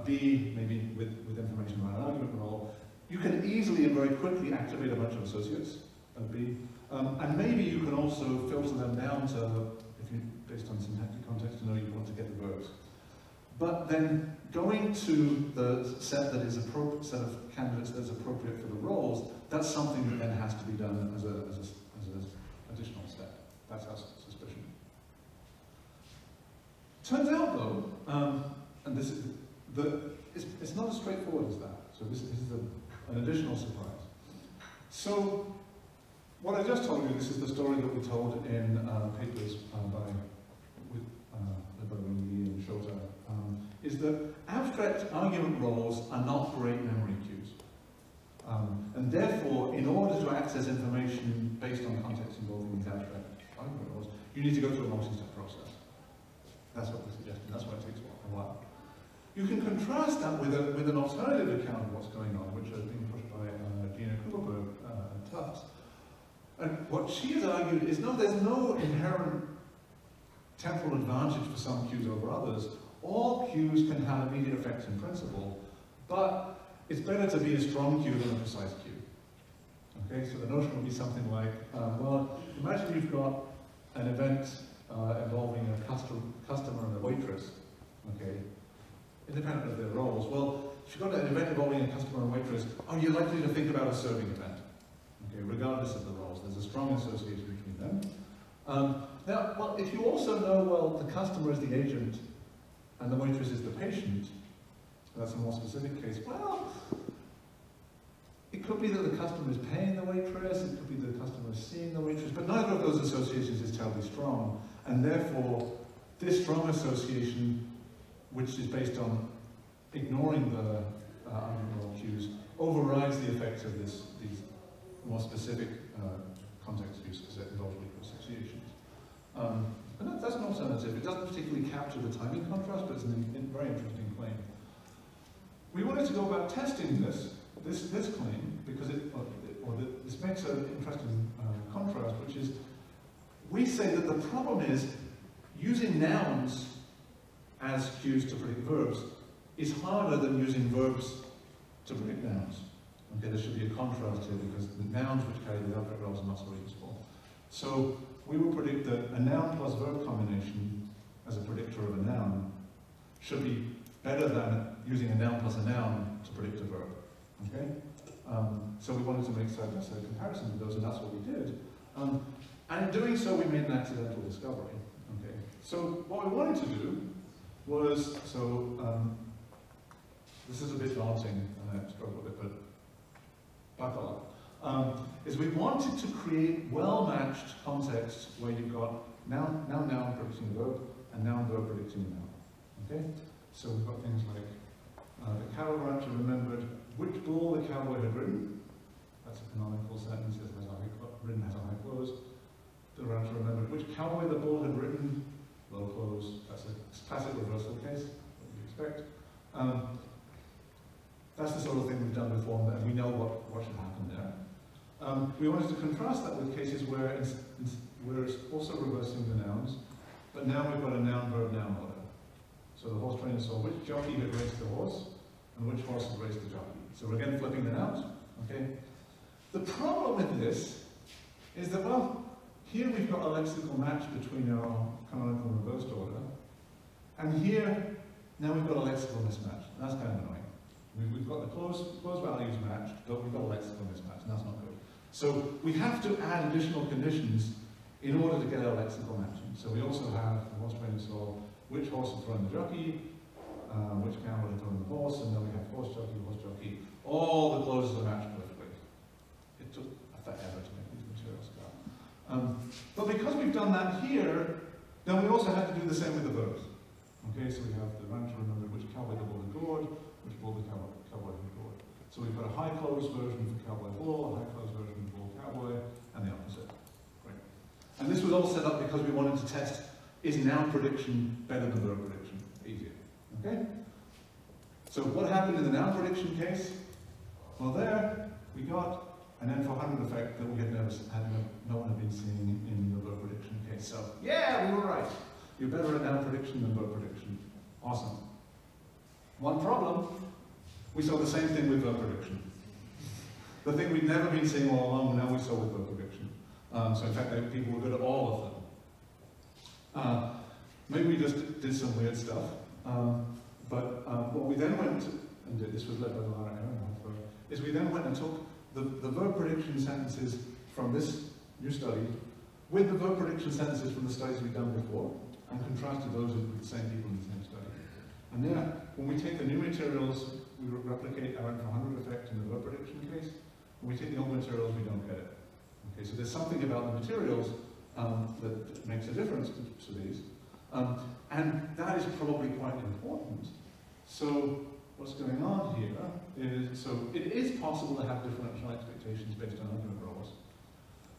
B, maybe with information around an argument role, you can easily and very quickly activate a bunch of associates of B. And maybe you can also filter them down to, based on syntactic context, to know you want to get the verbs. But then going to the set that is appropriate, set of candidates that is appropriate for the roles, that's something that then has to be done as an additional step. That's our suspicion. Turns out though, and this is it's not as straightforward as that. So this is an additional surprise. So what I just told you, this is the story that we told in papers by and Shota, is that abstract argument roles are not great memory cues. And therefore, in order to access information based on context involving these abstract argument roles, you need to go through a multi-step process. That's what we're suggesting. That's why it takes a while. You can contrast that with an alternative account of what's going on, which has been pushed by Gina Kuberberg at Tufts. And what she has argued is, no, there's no inherent temporal advantage for some cues over others. All cues can have immediate effects in principle, but it's better to be a strong cue than a precise cue. Okay, so the notion would be something like, well, imagine you've got an event involving a customer and a waitress, okay, independent of their roles. Well, if you've got an event involving a customer and waitress, you're likely to think about a serving event, okay, regardless of the roles. There's a strong association between them. Now, well, if you also know, well, the customer is the agent and the waitress is the patient, that's a more specific case, well, it could be that the customer is paying the waitress, it could be that the customer is seeing the waitress, but neither of those associations is terribly strong, and therefore, this strong association, which is based on ignoring the argument role cues, overrides the effects of these more specific context use because it involves weaker associations. And that's an alternative. It doesn't particularly capture the timing contrast, but it's a very interesting claim. We wanted to go about testing this claim because this makes an interesting contrast, which is we say that the problem is using nouns as cues to predict verbs is harder than using verbs to predict nouns. Okay, there should be a contrast here because the nouns which carry the object roles are not so useful. So we will predict that a noun plus verb combination as a predictor of a noun should be better than using a noun plus a noun to predict a verb. Okay? So we wanted to make side-by-side comparisons of those, and that's what we did. And in doing so, we made an accidental discovery. Okay? So what we wanted to do was, this is a bit daunting, and I struggle with it, but buckle up. Is we wanted to create well-matched contexts where you've got noun predicting a verb, and noun-verb predicting a noun. Okay? So we've got things like the cattle rancher remembered which bull the cowboy had ridden. that's a canonical sentence, it has a written has a high close. The rancher remembered which cowboy the bull had ridden, low close. That's a classic reversal case, what you'd expect. That's the sort of thing we've done before, and we know what should happen there. We wanted to contrast that with cases where it's also reversing the nouns, but now we've got a noun-verb-noun order. So the horse trainer saw which jockey had raced the horse, and which horse had raced the jockey. So we're again flipping the nouns, okay? The problem with this is that, well, here we've got a lexical match between our canonical reversed order, and here, now we've got a lexical mismatch. That's kind of annoying. We've got the close values matched, but we've got a lexical mismatch, and that's not good. So we have to add additional conditions in order to get our lexical matching. So we also have the horse trainer saw which horse had thrown the jockey, which cowboy had thrown the horse, and then we have horse jockey. All the clauses are matched perfectly. It took forever to make these materials go. But because we've done that here, then we also have to do the same with the verbs. Okay, so we have the rancher remembered which cowboy the bull had gored, which bull the cowboy had gored. So we've got a high close version for cowboy bull, a high close version for bull cowboy, and the opposite. Great. And this was all set up because we wanted to test, is noun prediction better than verb prediction? Easier. Okay? So what happened in the noun prediction case? Well, there we got an N400 effect that we had no one had been seeing in the verb prediction case. So, yeah, we were right. You're better at noun prediction than verb prediction. Awesome. One problem, we saw the same thing with verb prediction. The thing we'd never been seeing all along, now we saw with verb prediction. So in fact, people were good at all of them. Maybe we just did some weird stuff. But what we then went and did, this was led by Lara Ehrenhofer, is we then went and took the verb prediction sentences from this new study with the verb prediction sentences from the studies we've done before, and contrasted those with the same people in the same study. And then, when we take the new materials, we replicate our N400 effect in the verb prediction case. When we take the old materials, we don't get it. Okay, so there's something about the materials that makes a difference to these. And that is probably quite important. So what's going on here is, so it is possible to have differential expectations based on argument roles.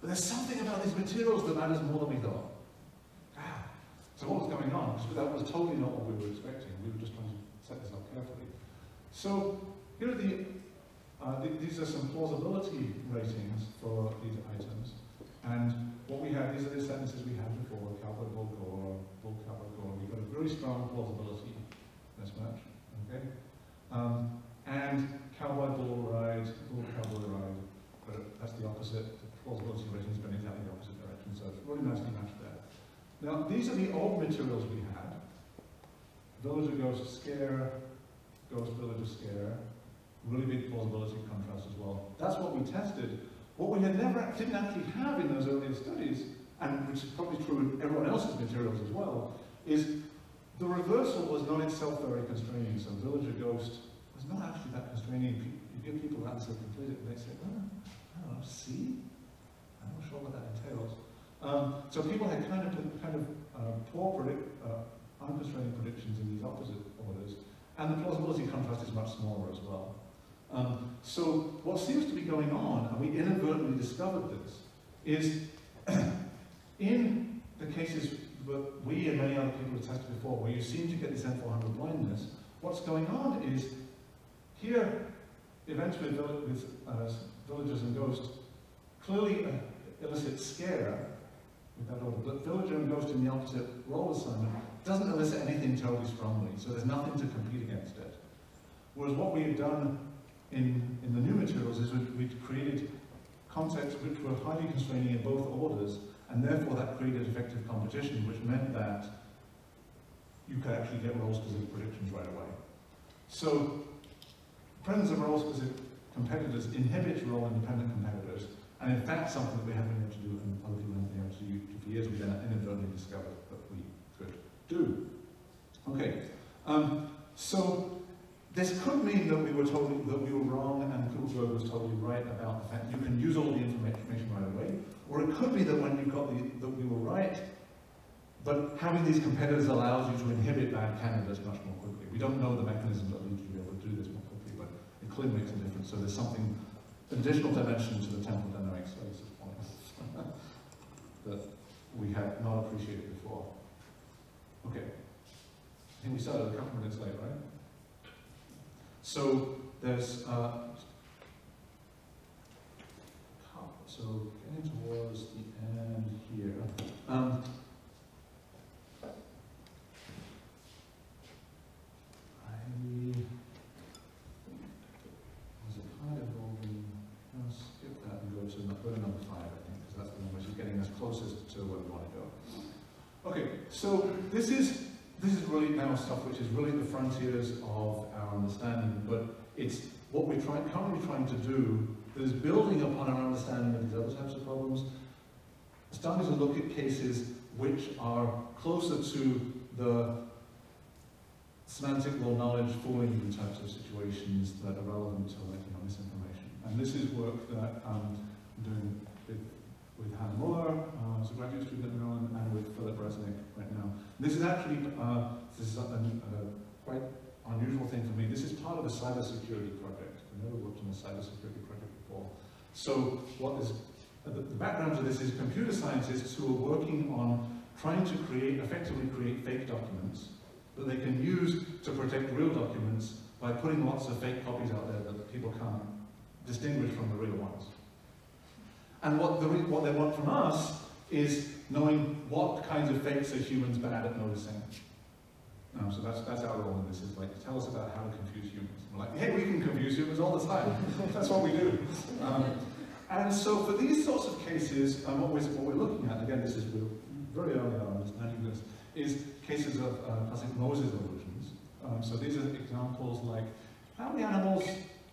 But there's something about these materials that matters more than we thought. So what was going on? Because that was totally not what we were expecting. We were just trying to set this up carefully. So here are these are some plausibility ratings for these items. And what we have, these are the sentences we had before, cowboy, bull, gore, bull, cowboy, gore. We've got a very strong plausibility mismatch. Okay? And cowboy, bull, ride, bull, cowboy, ride. But that's the opposite. The plausibility rating is going exactly the opposite direction. So it's really nicely matched there. Now, these are the old materials we had. Villager, ghost, scare, ghost, villager, scare. Really big plausibility contrast as well. That's what we tested. What we didn't actually have in those earlier studies, and which is probably true in everyone else's materials as well, is the reversal was not itself very constraining. So villager, ghost was not actually that constraining. You give people that to complete it, and they say, oh, I don't know, C? I'm not sure what that entails. So people had kind of poor unconstraining predictions in these opposite orders, and the plausibility contrast is much smaller as well. So what seems to be going on, and we inadvertently discovered this, is in the cases that we and many other people have tested before, where you seem to get this N400 blindness, what's going on is here, events with villagers and ghosts clearly elicit scare with that order, but villager and ghost in the opposite role assignment doesn't elicit anything totally strongly, so there's nothing to compete against it. Whereas what we had done in the new materials is we'd created contexts which were highly constraining in both orders, and therefore that created effective competition, which meant that you could actually get role-specific predictions right away. So, presence of role-specific competitors inhibits role-independent competitors, and in fact something that we haven't been able to do and other people haven't been able to do for years, we then inadvertently discovered that we could do. Okay, so this could mean that we were wrong and Kugelberg was totally right about the fact you can use all the information right away, or it could be that when you got that we were right, but having these competitors allows you to inhibit bad candidates much more quickly. We don't know the mechanisms that lead you to be able to do this more quickly, but it clearly makes a difference. So there's additional dimension to the temporal dynamics of this point that we had not appreciated before. Okay, I think we started a couple minutes late, right? So there's so getting towards the end here. Was it kind of involving? I'll skip that and go to number 5, I think, because that's the one which is getting us closest to where we want to go. Okay, so this is really now stuff which is really the frontiers of our understanding, but it's what we're currently trying to do that is building upon our understanding of these other types of problems, starting to look at cases which are closer to the semantic law knowledge fooling you types of situations that are relevant to misinformation. And this is work that I'm doing with Hannah Muller, who's a graduate student at Maryland, and with Philip Resnick right now. This is actually quite unusual thing for me. This is part of a cybersecurity project. I've never worked on a cybersecurity project before. So the background to this is computer scientists who are working on trying to effectively create fake documents that they can use to protect real documents by putting lots of fake copies out there that people can't distinguish from the real ones. And what they want from us is knowing what kinds of fakes are humans bad at noticing. So that's our role in this, is like, tell us about how to confuse humans. We're like, hey, we can confuse humans all the time. That's what we do. And so for these sorts of cases, what we're looking at, again, this is very early on understanding this, is cases of classic Moses illusions. So these are examples like, how many animals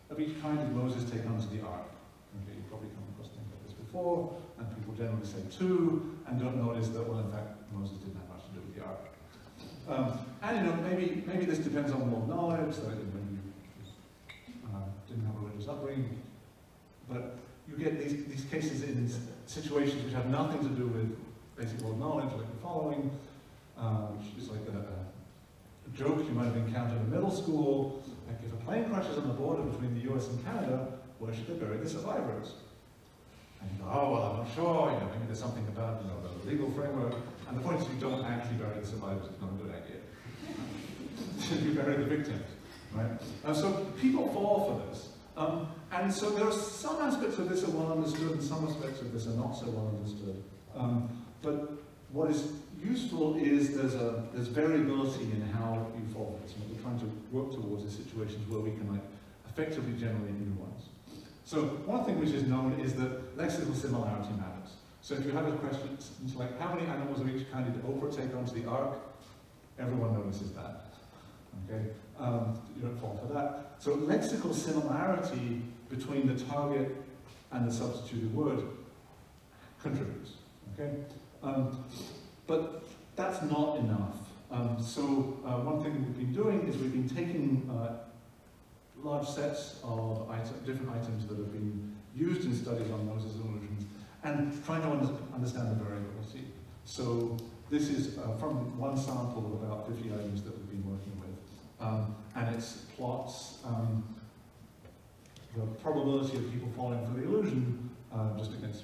of each kind did Moses take onto the ark? Okay, you've probably come across things like this before, and people generally say 2, and don't notice that, well, in fact, Moses didn't have much to do with the ark. And maybe this depends on more knowledge, so maybe you didn't have a religious upbringing, but you get these cases in situations which have nothing to do with basic world knowledge, like the following, which is like a joke you might have encountered in middle school, like if a plane crashes on the border between the US and Canada, where should they bury the survivors? And you go, oh, well, I'm not sure, maybe there's something about, the legal framework. And the point is you don't actually bury the survivors, it's not a good idea. You bury the victims, right? And so people fall for this. And so there are some aspects of this are well understood and some aspects of this are not so well understood. But what is useful is there's variability in how you fall for this. And what we're trying to work towards is situations where we can effectively generate new ones. So one thing which is known is that lexical similarity matters. So if you have a question, it's like how many animals of each kind did Oprah take onto the ark? Everyone notices that. Okay, you don't fall for that. So lexical similarity between the target and the substituted word contributes. Okay, but that's not enough. So one thing we've been doing is we've been taking large sets of different items that have been used in studies on Moses illusions and trying to understand the variability. So this is from one sample of about 50 items that we've been working with. And it plots the probability of people falling for the illusion just against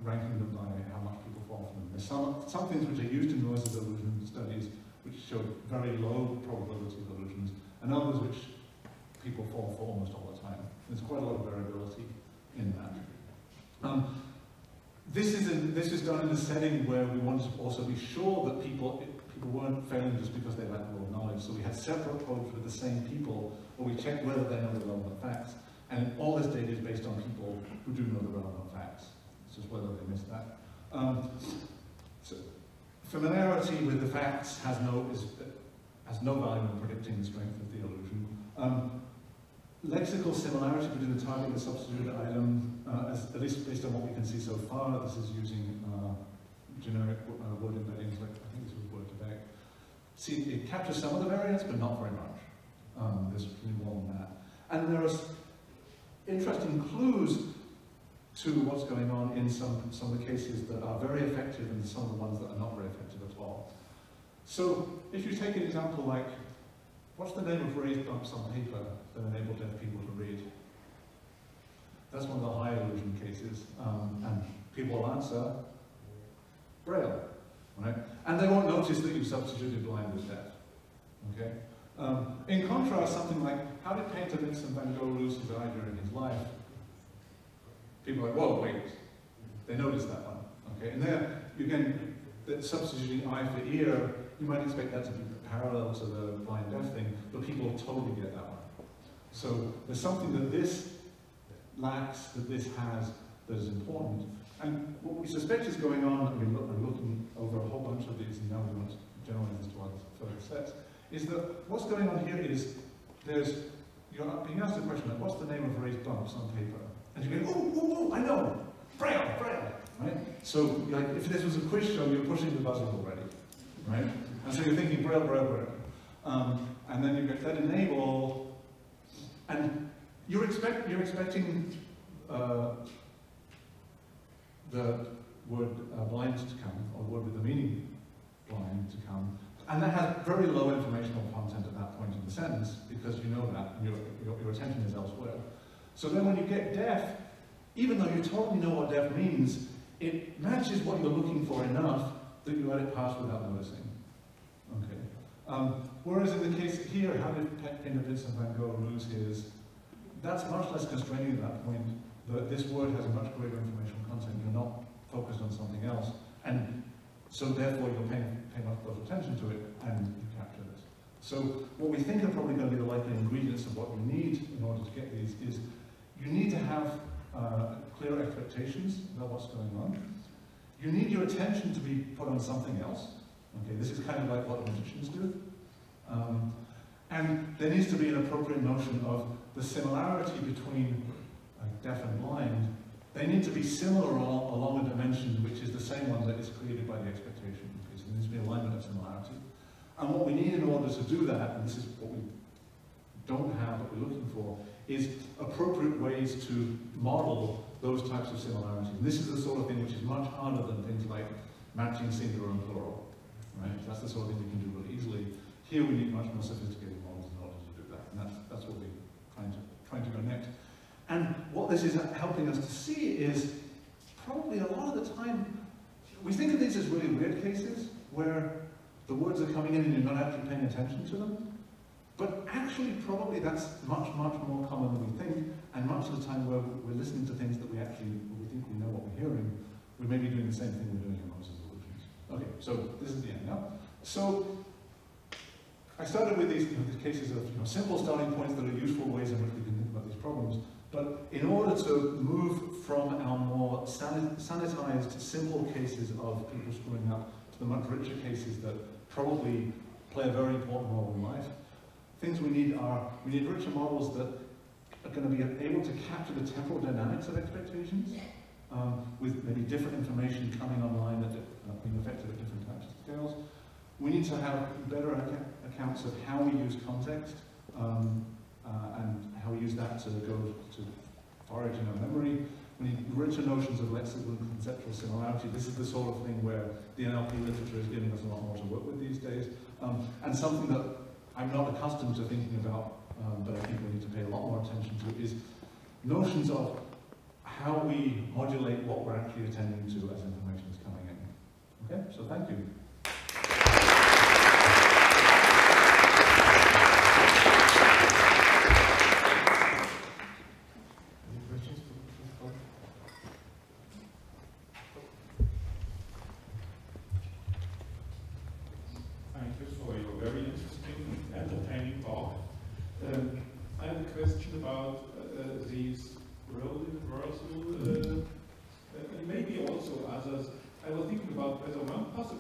ranking them by how much people fall for them. There's some things which are used in Moses illusion studies which show very low probability of illusions, and others which people fall for almost all the time. There's quite a lot of variability in that. This is done in a setting where we wanted to also be sure that people weren't failing just because they lacked world knowledge. So we had separate probes with the same people, where we checked whether they know the relevant facts. And all this data is based on people who do know the relevant facts. It's just whether they missed that. So familiarity with the facts has no value in predicting the strength of the illusion. Lexical similarity between the target and the substituted item, at least based on what we can see so far, this is using generic word embeddings, like I think this was word to vec. See, it captures some of the variance, but not very much. There's pretty more than that. And there are interesting clues to what's going on in some of the cases that are very effective and some of the ones that are not very effective at all. So if you take an example like, what's the name of raised bumps on paper that enable deaf people to read? That's one of the high illusion cases. And people will answer Braille, right? And they won't notice that you've substituted blind as deaf, okay? In contrast, something like, how did painter Vincent van Gogh lose his eye during his life? People are like, whoa, wait. They notice that one, okay? And there, again, substituting eye for ear, you might expect that to be parallel to the blind deaf thing, but people totally get that one. So there's something that this lacks, that this has, that is important. And what we suspect is going on, and we're looking over a whole bunch of these, and now we want to generalize this to our further sets, is that what's going on here is you're being asked a question like, what's the name of raised bumps on paper? And you go, oh, I know, Braille, right? So like, if this was a quiz show, you're pushing the buzzers already, right? And so you're thinking Braille. And then you get that enable, and you're expecting the word blind to come, or word with the meaning blind to come, and that has very low informational content at that point in the sentence, because you know that, and your attention is elsewhere. So then when you get deaf, even though you totally know what deaf means, it matches what you're looking for enough that you let it pass without noticing. Okay. Whereas in the case here, how did painter Vincent van Gogh lose his? That's much less constraining at that point. This word has a much greater informational content. You're not focused on something else, and so therefore you're paying much closer attention to it, and you capture this. So what we think are probably going to be the likely ingredients of what you need in order to get these is you need to have clear expectations about what's going on. You need your attention to be put on something else. Okay, this is kind of like what magicians do. And there needs to be an appropriate notion of the similarity between deaf and blind. They need to be similar along a dimension which is the same one that is created by the expectation. Okay, so there needs to be alignment of similarity. And what we need in order to do that, and this is what we don't have, what we're looking for, is appropriate ways to model those types of similarities. And this is the sort of thing which is much harder than things like matching singular and plural. Right? That's the sort of thing we can do really easily. Here we need much more sophisticated models in order to do that, and that's what we're trying to go next. And what this is helping us to see is probably a lot of the time, we think of these as really weird cases where the words are coming in and you're not actually paying attention to them. But actually, probably that's much more common than we think, and much of the time where we're listening to things that we think we know what we're hearing, we may be doing the same thing we're doing in most solutions. Okay, so this is the end now. So I started with these cases of simple starting points that are useful ways in which we can think about these problems. But in order to move from our more sanitized, simple cases of people screwing up to the much richer cases that probably play a very important role in life, things we need richer models that are going to be able to capture the temporal dynamics of expectations, with maybe different information coming online that being affected at different types of scales. We need to have better accounts of how we use context, and how we use that to go to forage in our memory. We need richer notions of lexical and conceptual similarity. This is the sort of thing where the NLP literature is giving us a lot more to work with these days, and something that I'm not accustomed to thinking about, but I think we need to pay a lot more attention to, is notions of how we modulate what we're actually attending to as information is coming in. Okay, so thank you.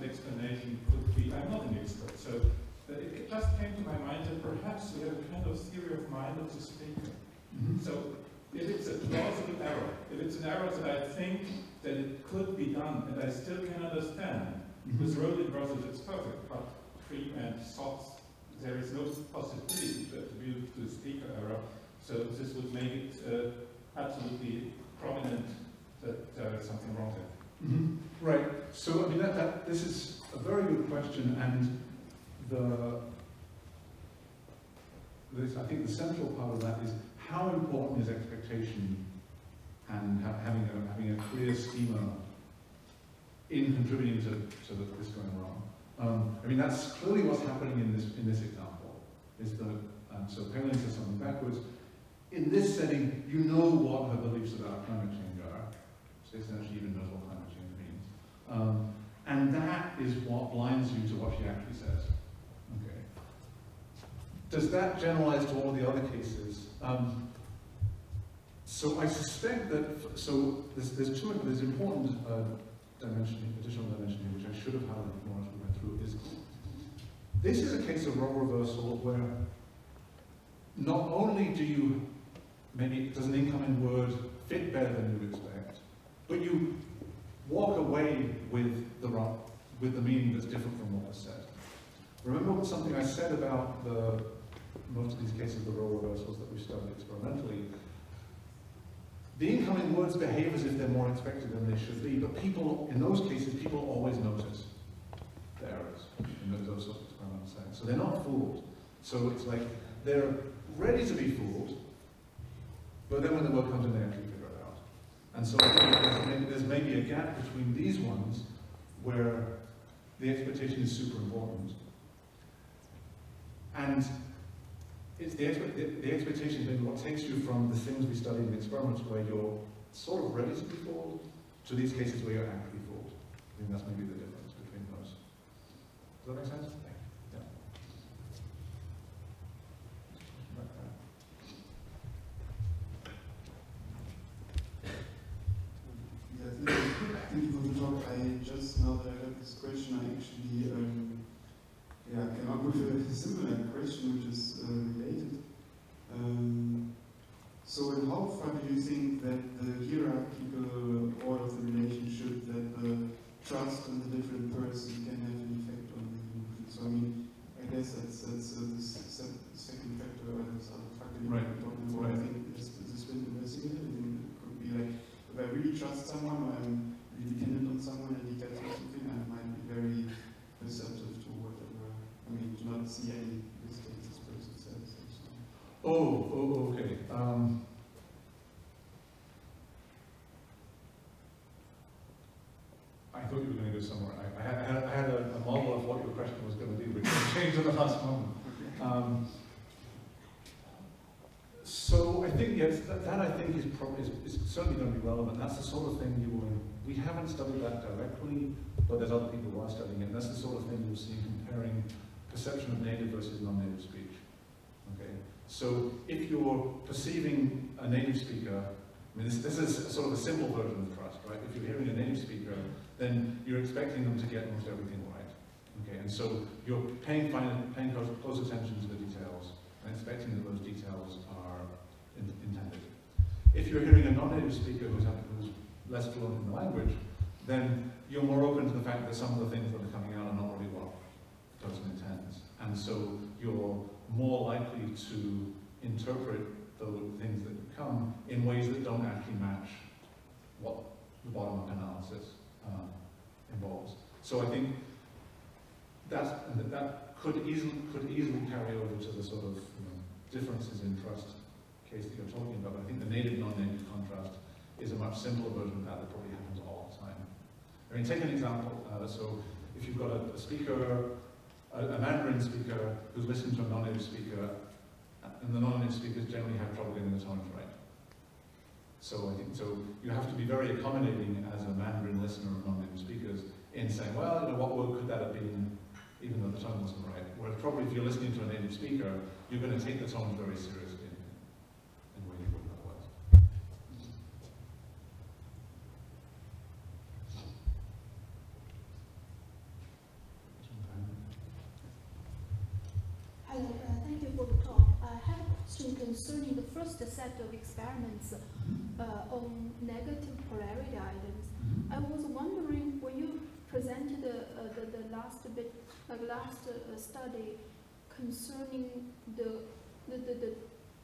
Explanation could be, I'm not an expert, so it just came to my mind that perhaps we have a kind of theory of mind of the speaker. So if it's a plausible error, if it's an error that I think that it could be done and I still can understand, with Rolling Brothers it's perfect, but Friedman, Sots, there is no possibility to attribute to the speaker error, so this would make it absolutely prominent that there is something wrong there. Right. So I mean this is a very good question, and I think the central part of that is how important is expectation and having a clear schema in contributing to this going wrong. I mean, that's clearly what's happening in this example. Is that so Palin says something backwards. In this setting, you know what her beliefs about climate change are. So she even knows what climate change means, and that is what blinds you to what she actually says. Okay. Does that generalize to all the other cases? So I suspect that there's important additional dimension which I should have highlighted more as we went through. This is a case of role reversal where not only does an incoming word fit better than you expect, but you walk away with the meaning that's different from what was said. Remember something I said about most of these cases, the role reversals that we studied experimentally. The incoming words behave as if they're more expected than they should be, but in those cases, people always notice the errors in those sorts of experimental settings. So they're not fooled. So it's like they're ready to be fooled, but then when the word comes in, they actually figure it out. And so there's maybe a gap between these ones where the expectation is super important. And it's the expectation is maybe what takes you from the things we study in experiments where you're sort of ready to be fooled to these cases where you're actually fooled. I think that's maybe the difference between those. Does that make sense? Yeah. Thank you for the talk. I just, now that I got this question, I actually came up with a similar question which is related. So in how far do you think that the hierarchical order of the relationship, that the trust in the different person can have an effect on the illusion? So I mean, I guess that's the second factor, or this other factor you're talking about. I think this been investigated. I think it could be like, if I really trust someone, or I'm really dependent on someone and he tells me something, I might be very receptive to whatever. I mean, to not see any mistakes this person says. Oh, okay. I thought you were going to go somewhere. I had a model of what your question was going to be, which changed at the last moment. So I think, yes, that I think is certainly going to be relevant. That's the sort of thing we haven't studied that directly, but there's other people who are studying it. That's the sort of thing you'll see comparing perception of native versus non-native speech. Okay, so if you're perceiving a native speaker, I mean, this is sort of a simple version of trust, right? If you're hearing a native speaker, then you're expecting them to get most everything right. Okay, and so you're paying close attention to the details and expecting that those details are intended. If you're hearing a non-native speaker who's less fluent in the language, then you're more open to the fact that some of the things that are coming out are not really what the person intends. And so you're more likely to interpret the things that come in ways that don't actually match what the bottom-up analysis involves. So I think that could easily carry over to the sort of differences in trust case that you're talking about. I think the native-non-native contrast is a much simpler version of that probably happens all the time. I mean, take an example. So if you've got a speaker, a Mandarin speaker who's listening to a non-native speaker, and the non-native speakers generally have trouble getting the tones right. So I think you have to be very accommodating as a Mandarin listener of non-native speakers in saying, well, what word could that have been, even though the tone wasn't right. Whereas probably if you're listening to a native speaker, you're going to take the tones very seriously in a way you wouldn't otherwise. Hello, thank you for the talk. I have a question concerning the first set of experiments on negative polarity items. I was wondering, when you presented the last study concerning the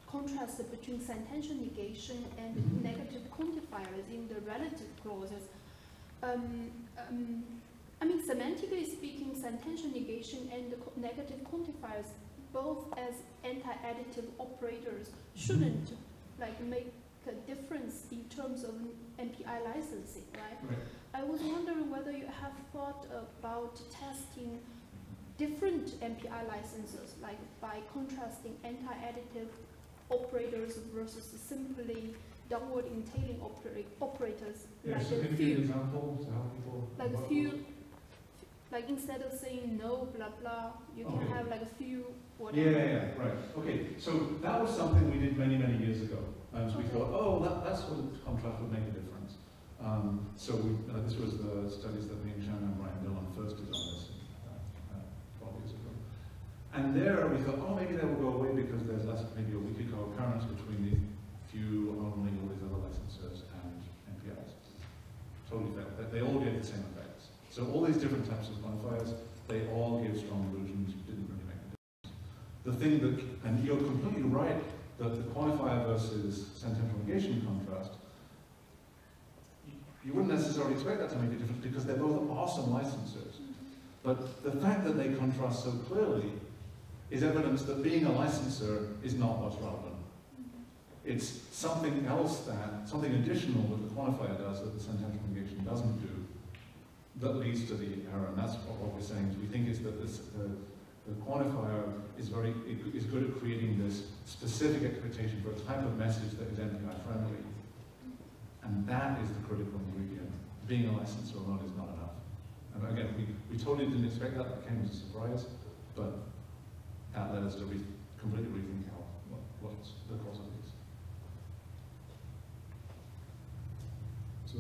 contrast between sentential negation and negative quantifiers in the relative clauses. I mean, semantically speaking, sentential negation and the negative quantifiers, both as anti-additive operators, shouldn't like make a difference in terms of MPI licensing, right? Right. I was wondering whether you have thought about testing different MPI licenses, like by contrasting anti-additive operators versus simply downward entailing operators. Yeah, like so a can you few, give an example to help people? like a few, like instead of saying no, blah blah, you can Okay. have like a few whatever. Yeah, right. Okay, so that was something we did many, many years ago. So we Okay. thought, oh, that sort of contrast would make a difference. So this was the studies that me and Shannon and Brian Dillon first did on this 12 years ago. And there we thought, oh, maybe that will go away because there's less, maybe a weaker co-occurrence between these few only, all these other licensors and MPIs. Totally failed. They all gave the same effects. So all these different types of quantifiers, they all gave strong illusions, didn't really make a difference. The thing that, and you're completely right, that the quantifier versus sentential negation contrast, you wouldn't necessarily expect that to make a difference because they're both awesome licensors. But the fact that they contrast so clearly is evidence that being a licensor is not what's relevant. It's something else something additional that the quantifier does that the sentential negation doesn't do that leads to the error. And that's what we're saying. Is we think is that the quantifier is good at creating this specific expectation for a type of message that is MPI friendly. And that is the critical ingredient. Being a licensor alone is not enough. And again, we totally didn't expect that. That came as a surprise, but that led us to completely rethink what's the cause of these. So,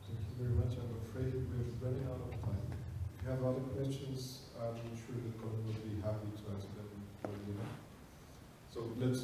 thank you very much. I'm afraid we're running out of time. If you have other questions, I'm sure that Colin will be happy to answer them for you. So let's